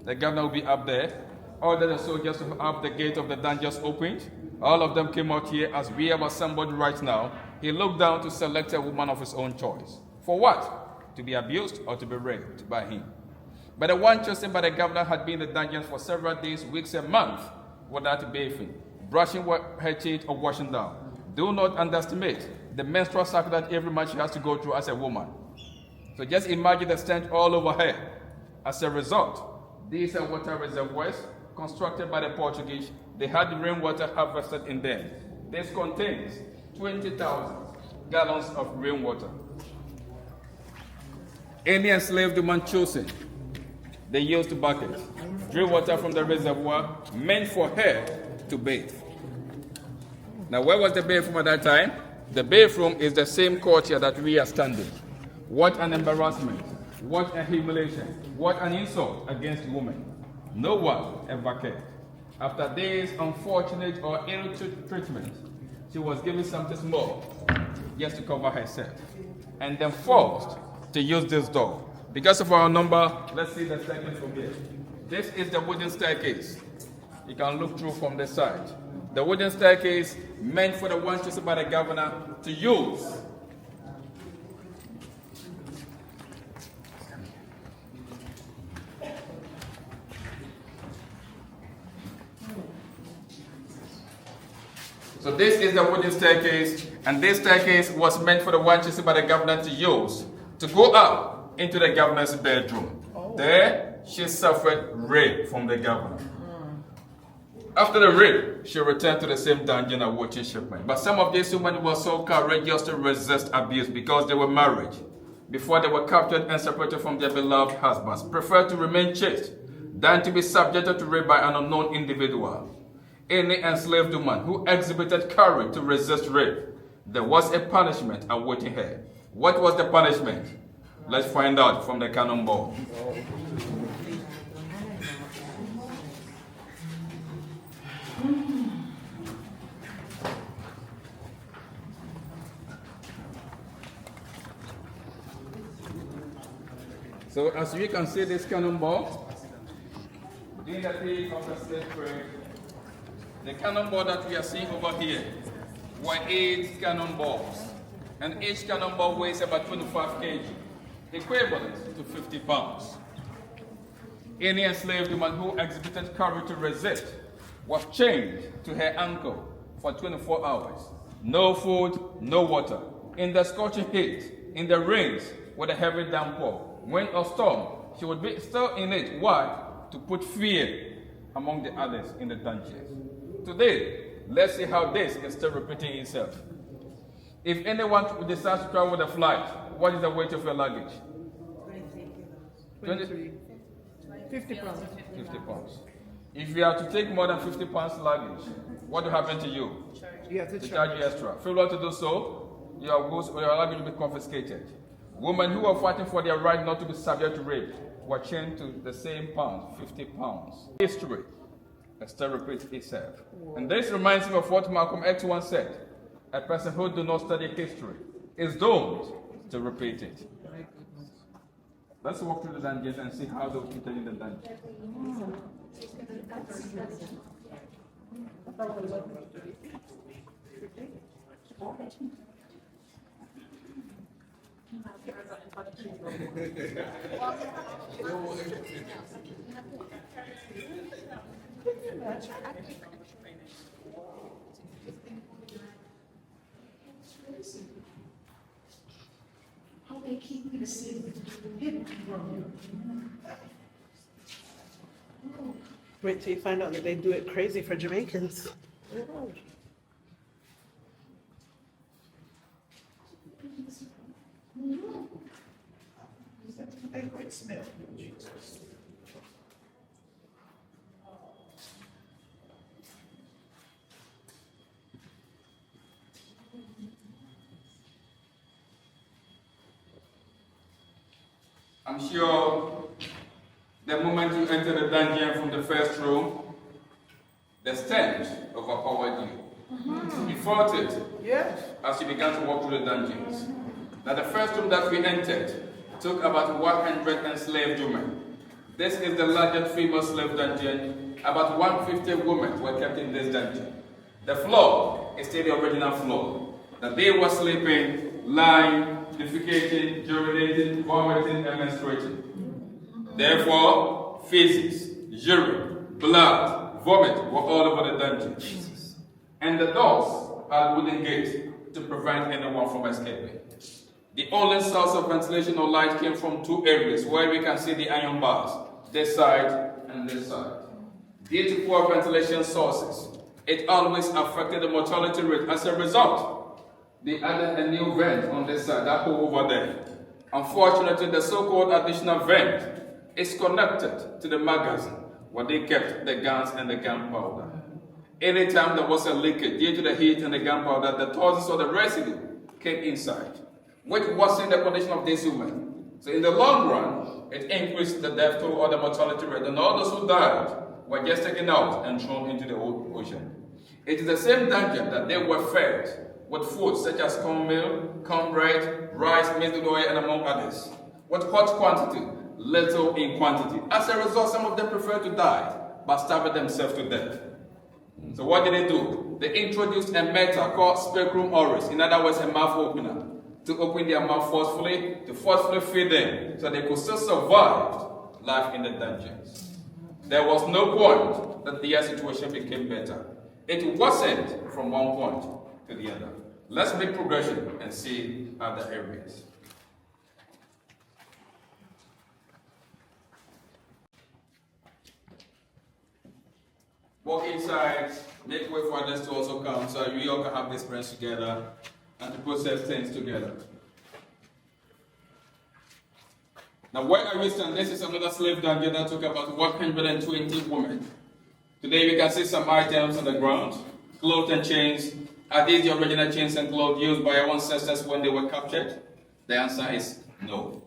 The governor will be up there, order the soldiers to have the gate of the dungeons opened. All of them came out here as we have assembled right now. He looked down to select a woman of his own choice. For what? To be abused or to be raped by him. But the one chosen by the governor had been in the dungeons for several days, weeks, and months without bathing, brushing her teeth, or washing down. Do not underestimate the menstrual cycle that every man she has to go through as a woman. So just imagine the stench all over her. As a result, these are water reservoirs constructed by the Portuguese. They had the rainwater harvested in them. This contains 20,000 gallons of rainwater. Any enslaved woman chosen, they used buckets, drew water from the reservoir meant for her to bathe. Now, where was the bathroom at that time? The bathroom is the same courtyard that we are standing. What an embarrassment, what a humiliation, what an insult against women. No one ever cared. After days unfortunate or ill treatment, she was given something small just to cover herself, and then forced to use this door. Because of our number, let's see the staircase from here. This is the wooden staircase. You can look through from this side. The wooden staircase meant for the one chosen by the governor to use. So this is the wooden staircase, and this staircase was meant for the one chosen by the governor to use to go up into the governor's bedroom. There, she suffered rape from the governor. After the rape, she returned to the same dungeon awaiting shipment. But some of these women were so courageous to resist abuse because they were married, before they were captured and separated from their beloved husbands, preferred to remain chaste than to be subjected to rape by an unknown individual. Any enslaved woman who exhibited courage to resist rape, there was a punishment awaiting her. What was the punishment? Let's find out from the cannonball. So as you can see this cannonball, during the period of the slave trade, the cannonball that we are seeing over here were 8 cannonballs. And each cannonball weighs about 25 kg, equivalent to 50 pounds. Any enslaved woman who exhibited courage to resist was chained to her ankle for 24 hours. No food, no water. In the scorching heat, in the rains with a heavy downpour, wind or storm, she would be still in it. Why? To put fear among the others in the dungeons. Today, let's see how this is still repeating itself. If anyone decides to travel with a flight, what is the weight of your luggage? 50 pounds. 50 pounds. If you have to take more than 50 pounds luggage, what will happen to you? You have to They charge you extra. Failure to do so, your luggage will be confiscated. Women who are fighting for their right not to be subject to rape were chained to the same pound, 50 pounds. History still repeats itself. And this reminds me of what Malcolm X once said: a person who does not study history is doomed to repeat it. Let's walk through the dungeons and see how they were treated in the dungeon. How they keep the secret hidden from you. Wait till you find out that they do it crazy for Jamaicans. A great smell, Jesus. I'm sure the moment you enter the dungeon from the first room, the stench overpowered you. You felt it as you began to walk through the dungeons. Now the first room that we entered took about 100 enslaved women. This is the largest female slave dungeon. About 150 women were kept in this dungeon. The floor is still the original floor. That they were sleeping, lying, defecating, urinating, vomiting, and menstruating. Therefore, feces, urine, blood, vomit were all over the dungeon. And the doors had wooden gates to prevent anyone from escaping. The only source of ventilation or light came from 2 areas where we can see the iron bars, this side and this side. Due to poor ventilation sources, it always affected the mortality rate. As a result, they added a new vent on this side, that hole over there. Unfortunately, the so-called additional vent is connected to the magazine where they kept the guns and the gunpowder. Anytime there was a leakage due to the heat and the gunpowder, the toxins or the residue came inside, which worsened the condition of these women. So in the long run, it increased the death toll or the mortality rate, and all those who died were just taken out and thrown into the ocean. It is the same dungeon that they were fed with food such as cornmeal, cornbread, rice, mixed oil, and among others, with hot quantity, little in quantity. As a result, some of them preferred to die by starving themselves to death. So what did they do? They introduced a metal called spectrum auris, in other words, a mouth opener, to open their mouth forcefully, to forcefully feed them, so they could still survive life in the dungeons. There was no point that their situation became better. It wasn't from one point to the other. Let's make progression and see other areas. Walk inside, make way for others to also come, so we all can have this experience together and to process things together. Now, where I stand, this is another slave dungeon that took about 120 women. Today, we can see some items on the ground, clothes and chains. Are these the original chains and clothes used by our ancestors when they were captured? The answer is no.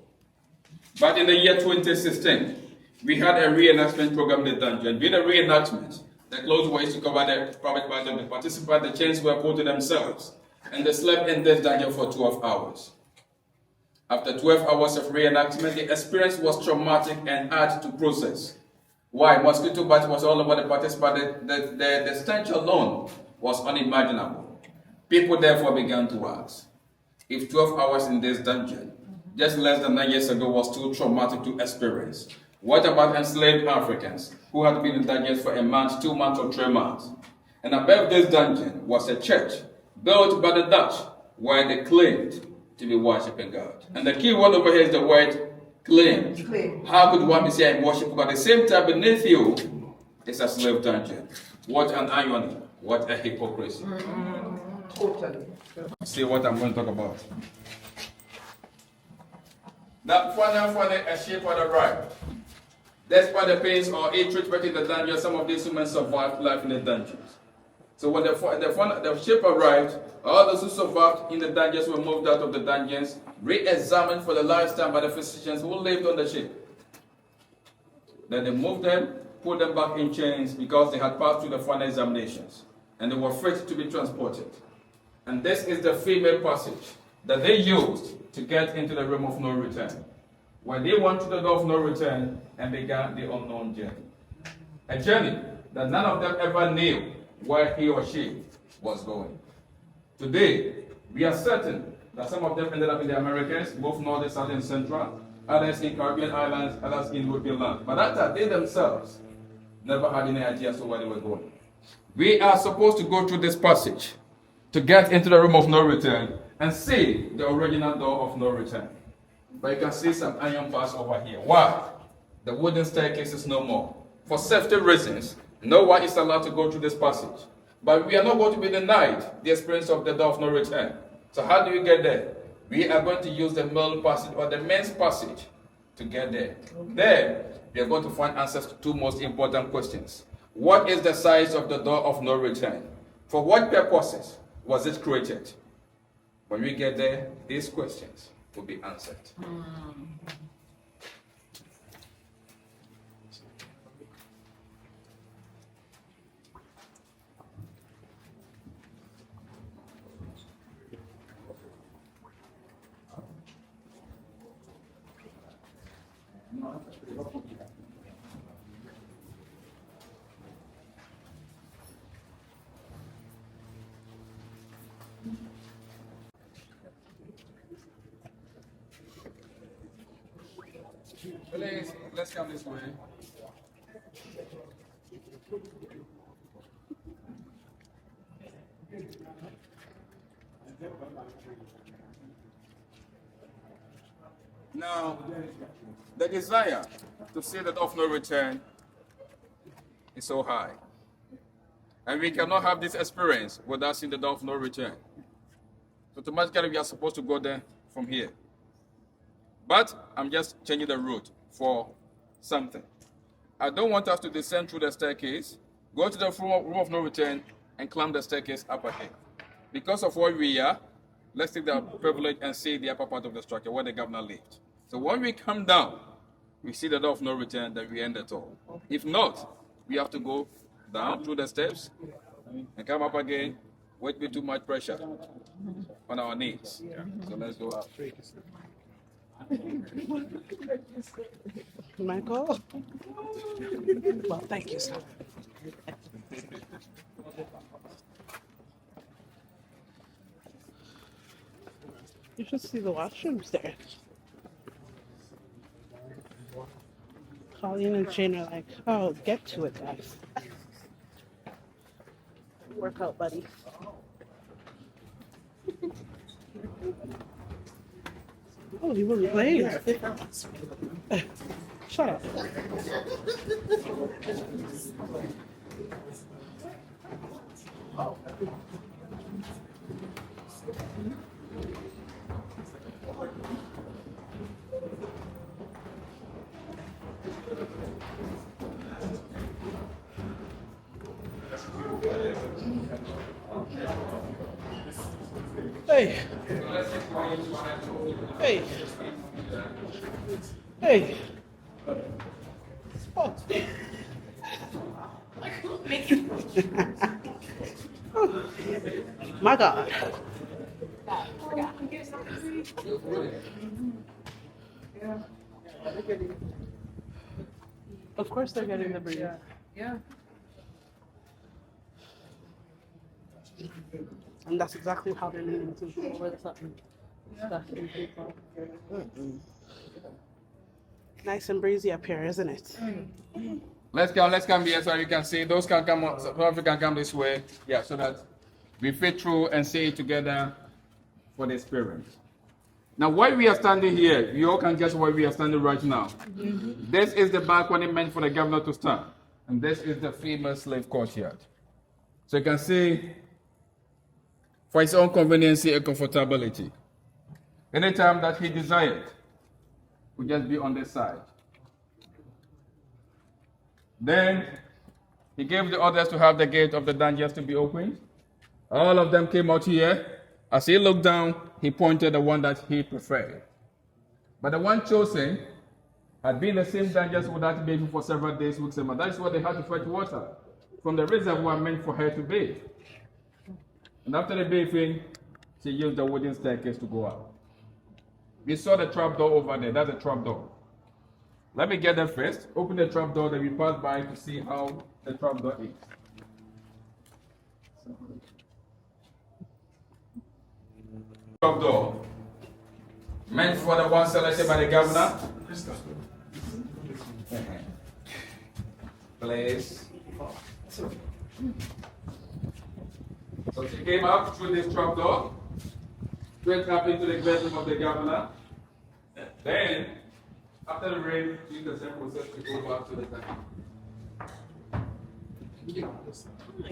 But in the year 2016, we had a reenactment program in the dungeon. With a reenactment, the clothes were used to cover the private part of the participants, the chains were put to themselves, and they slept in this dungeon for 12 hours. After 12 hours of reenactment, the experience was traumatic and hard to process. Why? Mosquito bite was all over the participants, but the stench alone was unimaginable. People therefore began to ask, if 12 hours in this dungeon, just less than 9 years ago, was too traumatic to experience, what about enslaved Africans who had been in dungeons for a month, 2 months, or 3 months? And above this dungeon was a church built by the Dutch where they claimed to be worshiping God. And the key word over here is the word claimed. How could one be saying worship God? At the same time, beneath you is a slave dungeon. What an irony. What a hypocrisy. Totally. See what I'm going to talk about. That finally a ship had arrived. Despite the pains or ill treatment in the dungeon, some of these women survived life in the dungeons. So when the ship arrived, all those who survived in the dungeons were moved out of the dungeons, re-examined for the last time by the physicians who lived on the ship. Then they moved them, put them back in chains because they had passed through the final examinations, and they were fit to be transported. And this is the female passage that they used to get into the room of no return, when they went to the door of no return and began the unknown journey. A journey that none of them ever knew where he or she was going. Today, we are certain that some of them ended up in the Americas, both North, South, and Central, others in Caribbean islands, others in European lands. But that time, they themselves never had any idea as to where they were going. We are supposed to go through this passage to get into the room of no return and see the original door of no return. But you can see some iron bars over here. Why? The wooden staircase is no more. For safety reasons, no one is allowed to go through this passage. But we are not going to be denied the experience of the door of no return. So how do we get there? We are going to use the male passage or the men's passage to get there. There, we are going to find answers to two most important questions. What is the size of the door of no return? For what purposes was it created? When we get there, these questions will be answered. Please, let's come this way. Now, the desire to see the door of no return is so high. And we cannot have this experience without seeing the door of no return. So automatically we are supposed to go there from here. But I'm just changing the route for something. I don't want us to descend through the staircase, go to the room of no return, and climb the staircase up again. Because of where we are, let's take the privilege and see the upper part of the structure where the governor lived. So when we come down, we see the door of no return, then we end it all. If not, we have to go down through the steps and come up again, wait with too much pressure on our knees. So let's go up. Michael? Well, thank you, sir. You should see the washrooms there. Colleen and Shane are like, oh, get to it, guys. Work out, buddy. Oh, you were playing. Shut up. Hey. Hey. Hey. Oh. My God. Of course they're getting the breeze. Yeah. And that's exactly how they're needing to go over something. Stuff in people. Nice and breezy up here, isn't it? Let's come here so you can see. Those can come on, some of you can come this way. Yeah, so that we fit through and see it together for the experience. Now, why we are standing here, you all can guess why we are standing right now. This is the balcony meant for the governor to stand. And this is the female slave courtyard. So you can see, for his own convenience and comfortability. Anytime that he desired, would just be on this side. Then he gave the orders to have the gate of the dungeons to be opened. All of them came out here. As he looked down, he pointed the one that he preferred. But the one chosen had been in the same dungeons with that baby for several days, weeks, and months. That is why they had to fetch water from the reservoir meant for her to bathe. And after the bathing, she used the wooden staircase to go up. We saw the trap door over there. That's a trap door. Let me get there first. Open the trap door, then we pass by to see how the trap door is. Trap door. Meant for the one selected by the governor. Place. So she came up through this trap door, went up into the bedroom of the governor. Then, after the rain, she the same process to go back to the tank.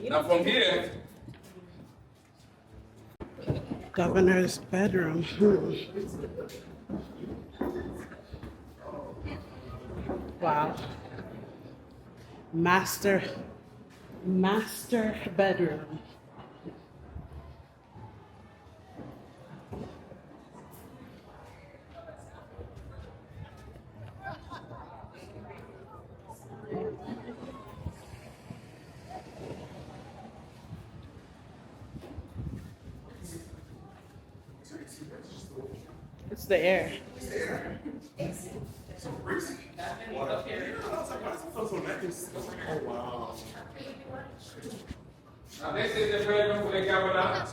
Now from here, Governor's bedroom. Wow. Master bedroom. It's the air. now this is the bedroom for the governor,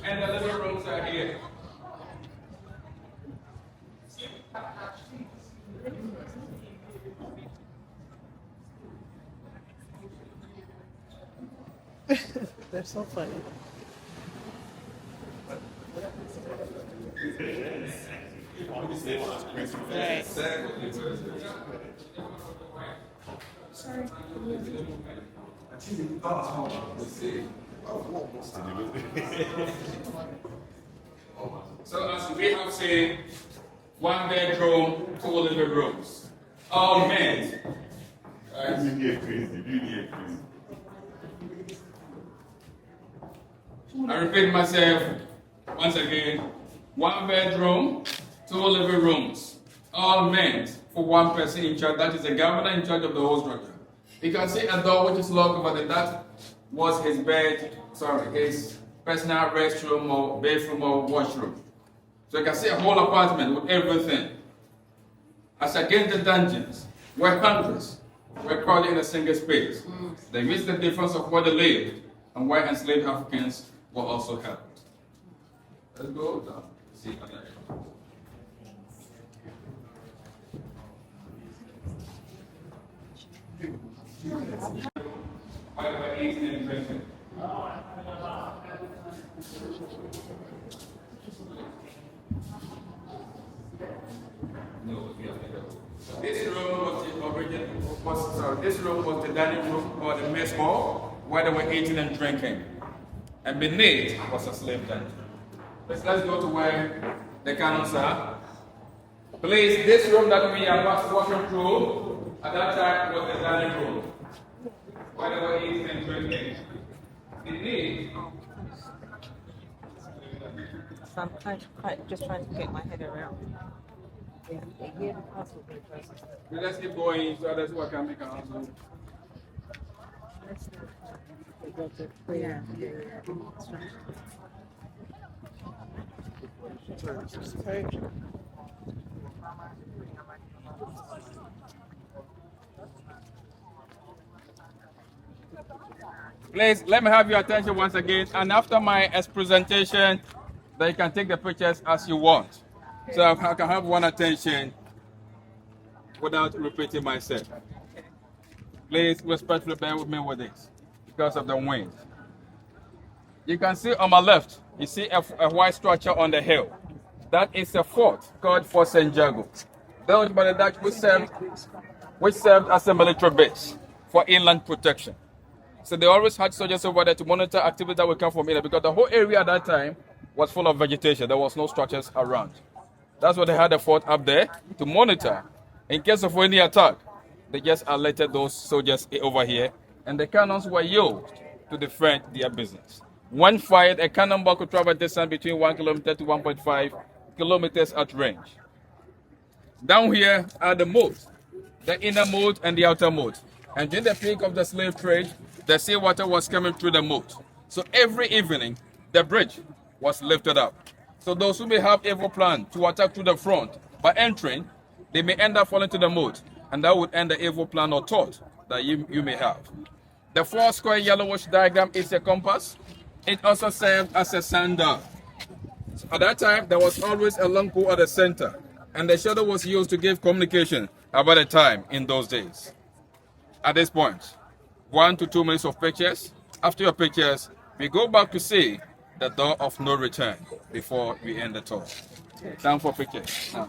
and the living rooms are here. They're so funny. Right. Sorry. So as we have seen, one bedroom, two living rooms, all men. Right? I repeat myself once again. One bedroom, two living rooms, all meant for one person in charge. That is the governor in charge of the whole structure. You can see a door which is locked over there. That was his his personal restroom or bathroom or washroom. So you can see a whole apartment with everything. As against the dungeons, where hundreds were caught in a single space. They missed the difference of where they lived and where enslaved Africans were also held. Let's go down. See. By eating and drinking. This room was the original. This room was the dining room or the mess hall where they were eating and drinking, and beneath was a slave dungeon. Let's go to where the canons are. Please, this room that we are walking through at that time was the dining room where they were eating and drinking. Beneath. So I'm just trying to get my head around. Let's keep going so others who can make an answer. Please, let me have your attention once again. And after my presentation, then you can take the pictures as you want. So I can have one attention without repeating myself. Please respectfully bear with me with this because of the wind. You can see on my left, you see a white structure on the hill. That is a fort called Fort St. Jago. Built by the Dutch, which served as a military base for inland protection. So they always had soldiers over there to monitor activity that would come from inland because the whole area at that time was full of vegetation. There was no structures around. That's why they had a fort up there to monitor. In case of any attack, they just alerted those soldiers over here, and the cannons were used to defend their business. When fired, a cannonball could travel a distance between 1 kilometer to 1.5 kilometers at range. Down here are the moats, the inner moat and the outer moat. And during the peak of the slave trade, the seawater was coming through the moat. So every evening, the bridge was lifted up. So those who may have evil plan to attack through the front by entering, they may end up falling to the moat, and that would end the evil plan or thought that you may have. The 4-square yellowish diagram is a compass. It also served as a sundial. So at that time, there was always a long pole at the center, and the shadow was used to give communication about the time in those days. At this point, 1 to 2 minutes of pictures. After your pictures, we go back to see the door of no return before we end the tour. Time for pictures. Now.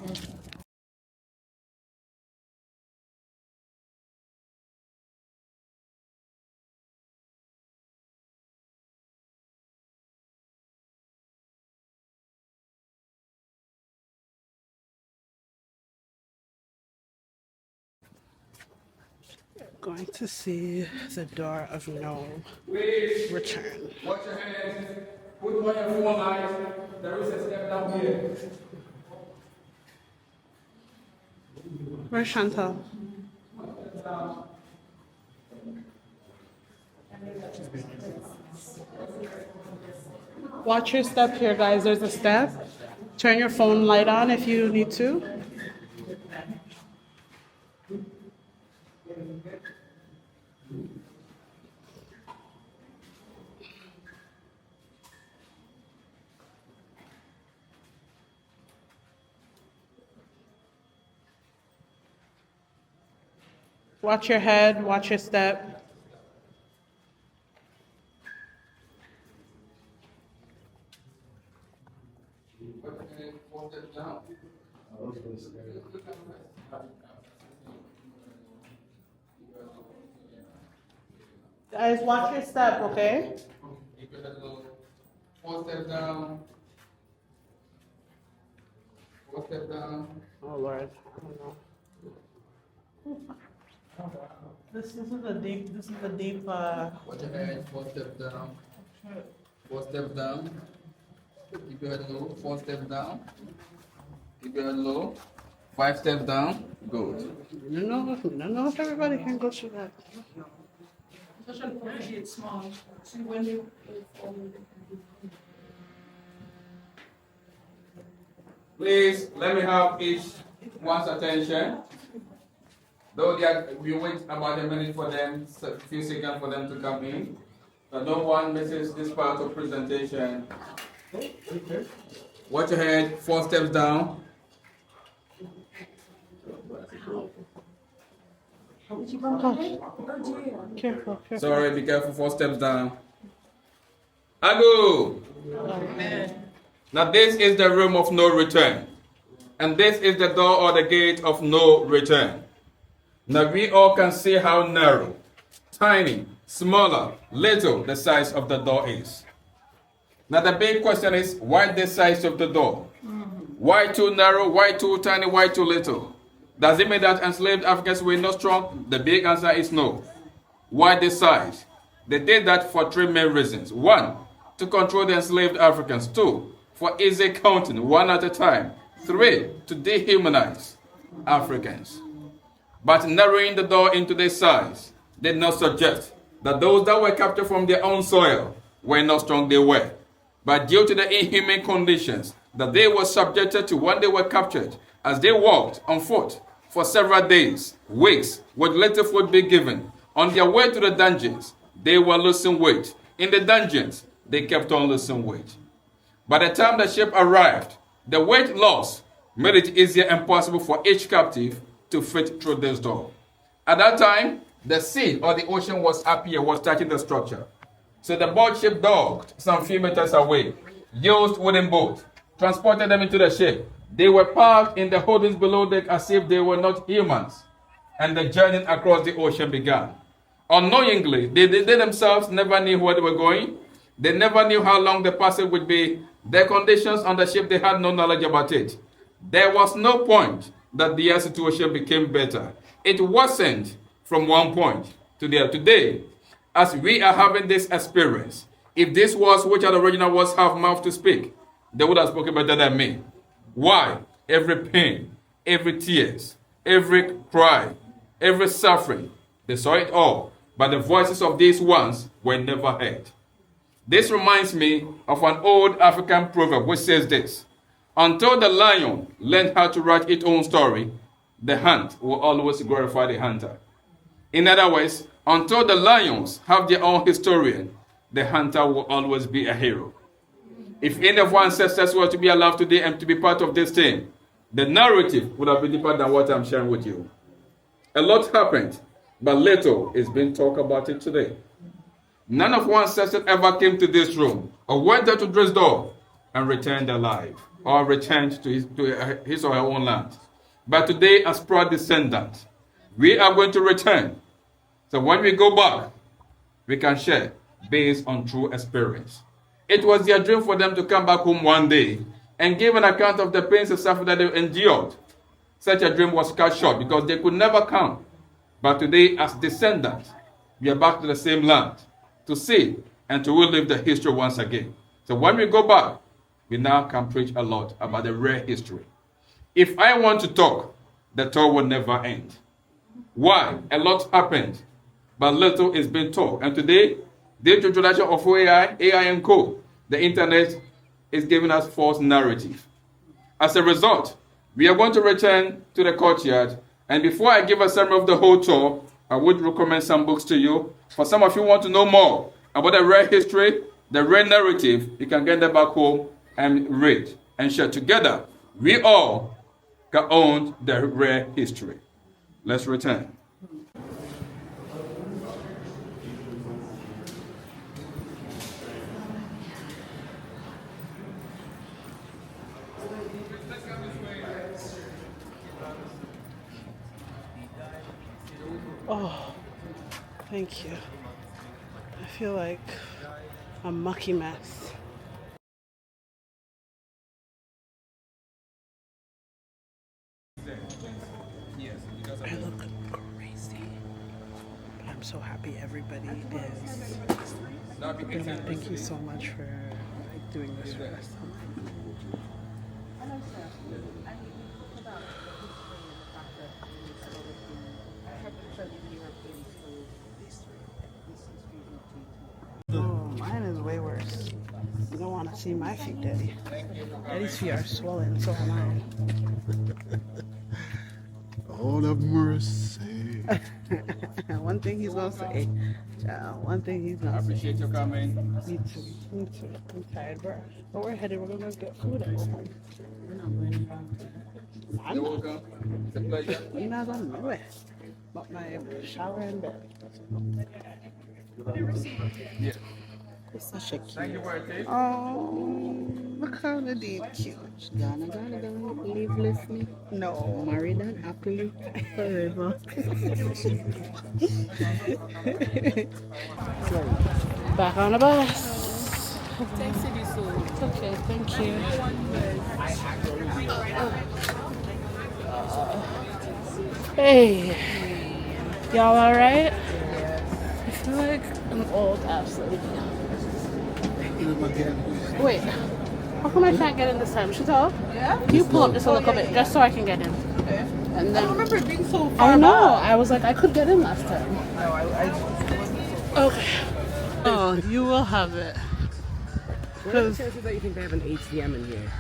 Going to see the door of no return. Watch your hands. Put on your phone light. There is a step down here. Where's Chantal? Watch your step here, guys. There's a step. Turn your phone light on if you need to. Watch your head, watch your step. Guys, watch your step, okay? 4 steps down. 4 steps down. Oh Lord, I don't know. This is a deep. Watch your head. 4 steps down. 4 steps down. Keep your head low. 4 steps down. Keep your head low. 5 steps down. Good. No, if everybody can go through that. It's small. See when you. Please let me have each one's attention. Though we wait about a minute for them, a few seconds for them to come in. So no one misses this part of presentation. Watch your head, 4 steps down. Careful. Sorry, be careful, 4 steps down. Agu! Now this is the room of no return. And this is the door or the gate of no return. Now we all can see how narrow, tiny, smaller, little the size of the door is. Now the big question is, why this size of the door? Why too narrow, why too tiny, why too little? Does it mean that enslaved Africans were not strong? The big answer is no. Why this size? They did that for 3 main reasons. 1, to control the enslaved Africans. 2, for easy counting, 1 at a time. 3, to dehumanize Africans. But narrowing the door into this size did not suggest that those that were captured from their own soil were not strong. They were. but due to the inhuman conditions that they were subjected to when they were captured, as they walked on foot for several days, weeks, with little food being given, on their way to the dungeons, they were losing weight. In the dungeons, they kept on losing weight. By the time the ship arrived, the weight loss made it easier and possible for each captive to fit through this door. At that time, the sea or the ocean was up here, was touching the structure. So the board ship docked some few meters away, used wooden boat, transported them into the ship. They were parked in the holdings below deck as if they were not humans, and the journey across the ocean began. Unknowingly, they themselves never knew where they were going. They never knew how long the passage would be. Their conditions on the ship, they had no knowledge about it. There was no point that their situation became better. It wasn't from one point to the other. Today, as we are having this experience, if this was which the original was have mouth to speak, they would have spoken better than me. Why? Every pain, every tears, every cry, every suffering, they saw it all, but the voices of these ones were never heard. This reminds me of an old African proverb which says this: until the lion learned how to write its own story, the hunt will always glorify the hunter. In other words, until the lions have their own historian, the hunter will always be a hero. If any of our ancestors were to be alive today and to be part of this thing, the narrative would have been deeper than what I'm sharing with you. A lot happened, but little is being talked about it today. None of our ancestors ever came to this room or went out to this door and returned alive or returned to his or her own land. But today, as proud descendants, we are going to return. So when we go back, we can share based on true experience. It was their dream for them to come back home one day and give an account of the pains and suffering that they endured. Such a dream was cut short because they could never come. But today, as descendants, we are back to the same land to see and to relive the history once again. So when we go back, we now can preach a lot about the rare history. If I want to talk, the talk will never end. Why? A lot happened, but little is being taught. And today, the introduction of AI and co, the internet is giving us false narrative. As a result, we are going to return to the courtyard. And before I give a summary of the whole tour, I would recommend some books to you. For some of you who want to know more about the rare history, the rare narrative, you can get them back home and read and share together. We all can own the rare history. Let's return. Oh, thank you. I feel like a mucky mess. I look crazy. But I'm so happy everybody is. Thank you so much for doing this for us. Oh, mine is way worse. You don't want to see my feet, Daddy. Daddy's feet are swollen, so am I. Lord of mercy. One thing he's gonna say. Child, one thing he's gonna say. I appreciate you coming. Me too. Me too. I'm tired, bro. But we're headed. We're gonna go get food at home. You're welcome. It's a pleasure. You're not on my way. But my shower and bed. Yeah. It's such a cute. Thank you for your taste. Oh, look how the deep cute. Gonna live listening. No. Married and happily forever. Back on the bus. Thanks, Ediso. Okay, thank you. Hey, y'all alright? I feel like an old ass lady. Wait, how come I can't get in this time? Shital? Yeah? Can you pull up this a little bit just so I can get in? Okay. And then, I don't remember it being so far. I know. back. I was like, I could get in last time. No, I Okay. Oh, you will have it. What are the chances that you think they have an ATM in here?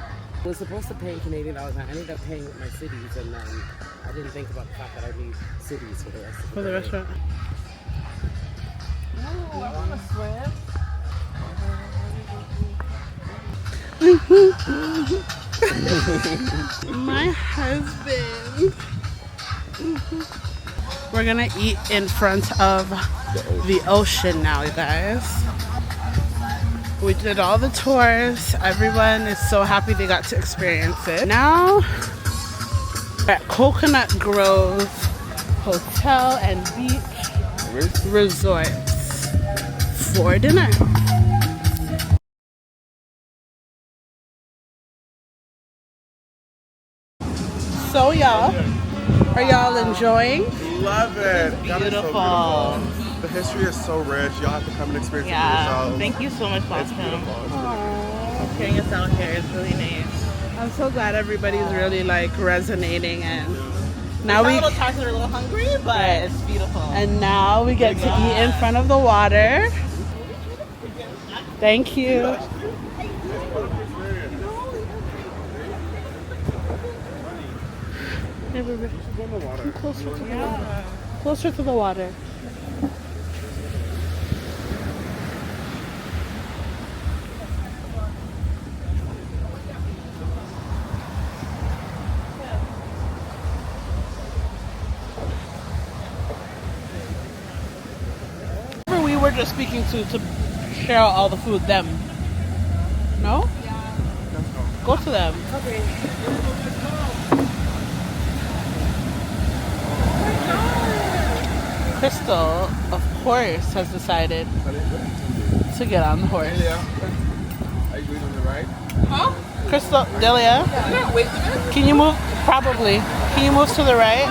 I was supposed to pay in Canadian dollars, and I ended up paying with my cities, and I didn't think about the fact that I need cities for the rest of the day. restaurant. Oh, I want to swim. My husband. We're gonna eat in front of the ocean now, you guys. We did all the tours. Everyone is so happy they got to experience it. Now we're at Coconut Grove Hotel and Beach Resorts for dinner. So y'all, are y'all enjoying? Love it. Beautiful. The history is so rich. Y'all have to come and experience it for yourselves. Thank you so much, Boston. Aww. Carrying us out here is really nice. I'm so glad everybody's really like resonating, and now We're we a little tired, we're a little hungry, but it's beautiful. and now we get to eat in front of the water. Thank you. Closer to the water. We were just speaking to share all the food. Them. No? Yeah. Go to them. Okay. Christal, of course, has decided to get on the horse. Are you going on the ride? Huh? Christal, Delia, Wait a minute. can you move? Probably. Can you move to the right?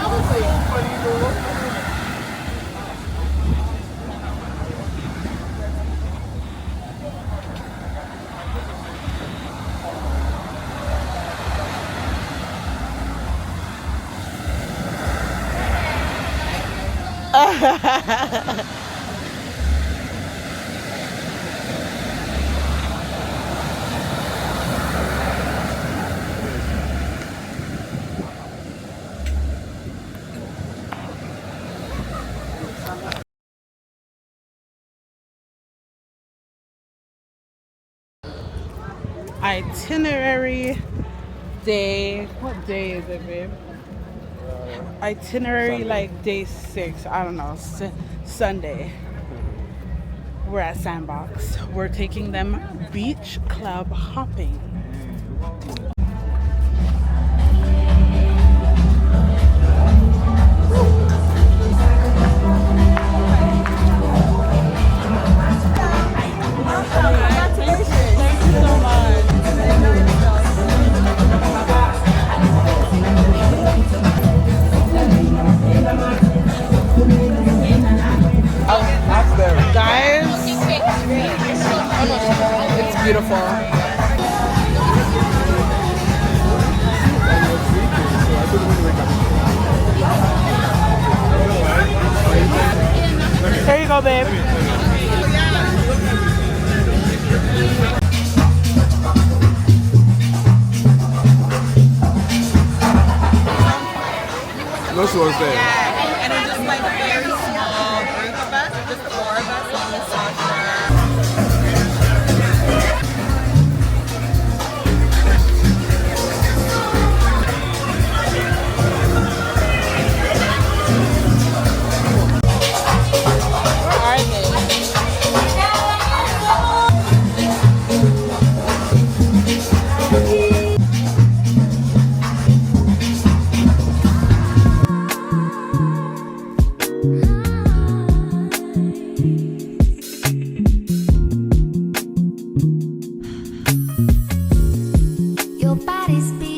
Itinerary day. What day is it, babe? Itinerary Sunday. Like day 6. I don't know. Sunday. We're at Sandbox. We're taking them beach club hopping. It's beautiful. There you go, babe. No one was there. Yeah, and it's just like a very small group of us, just the 4 of us on the soccer. Your body's beating.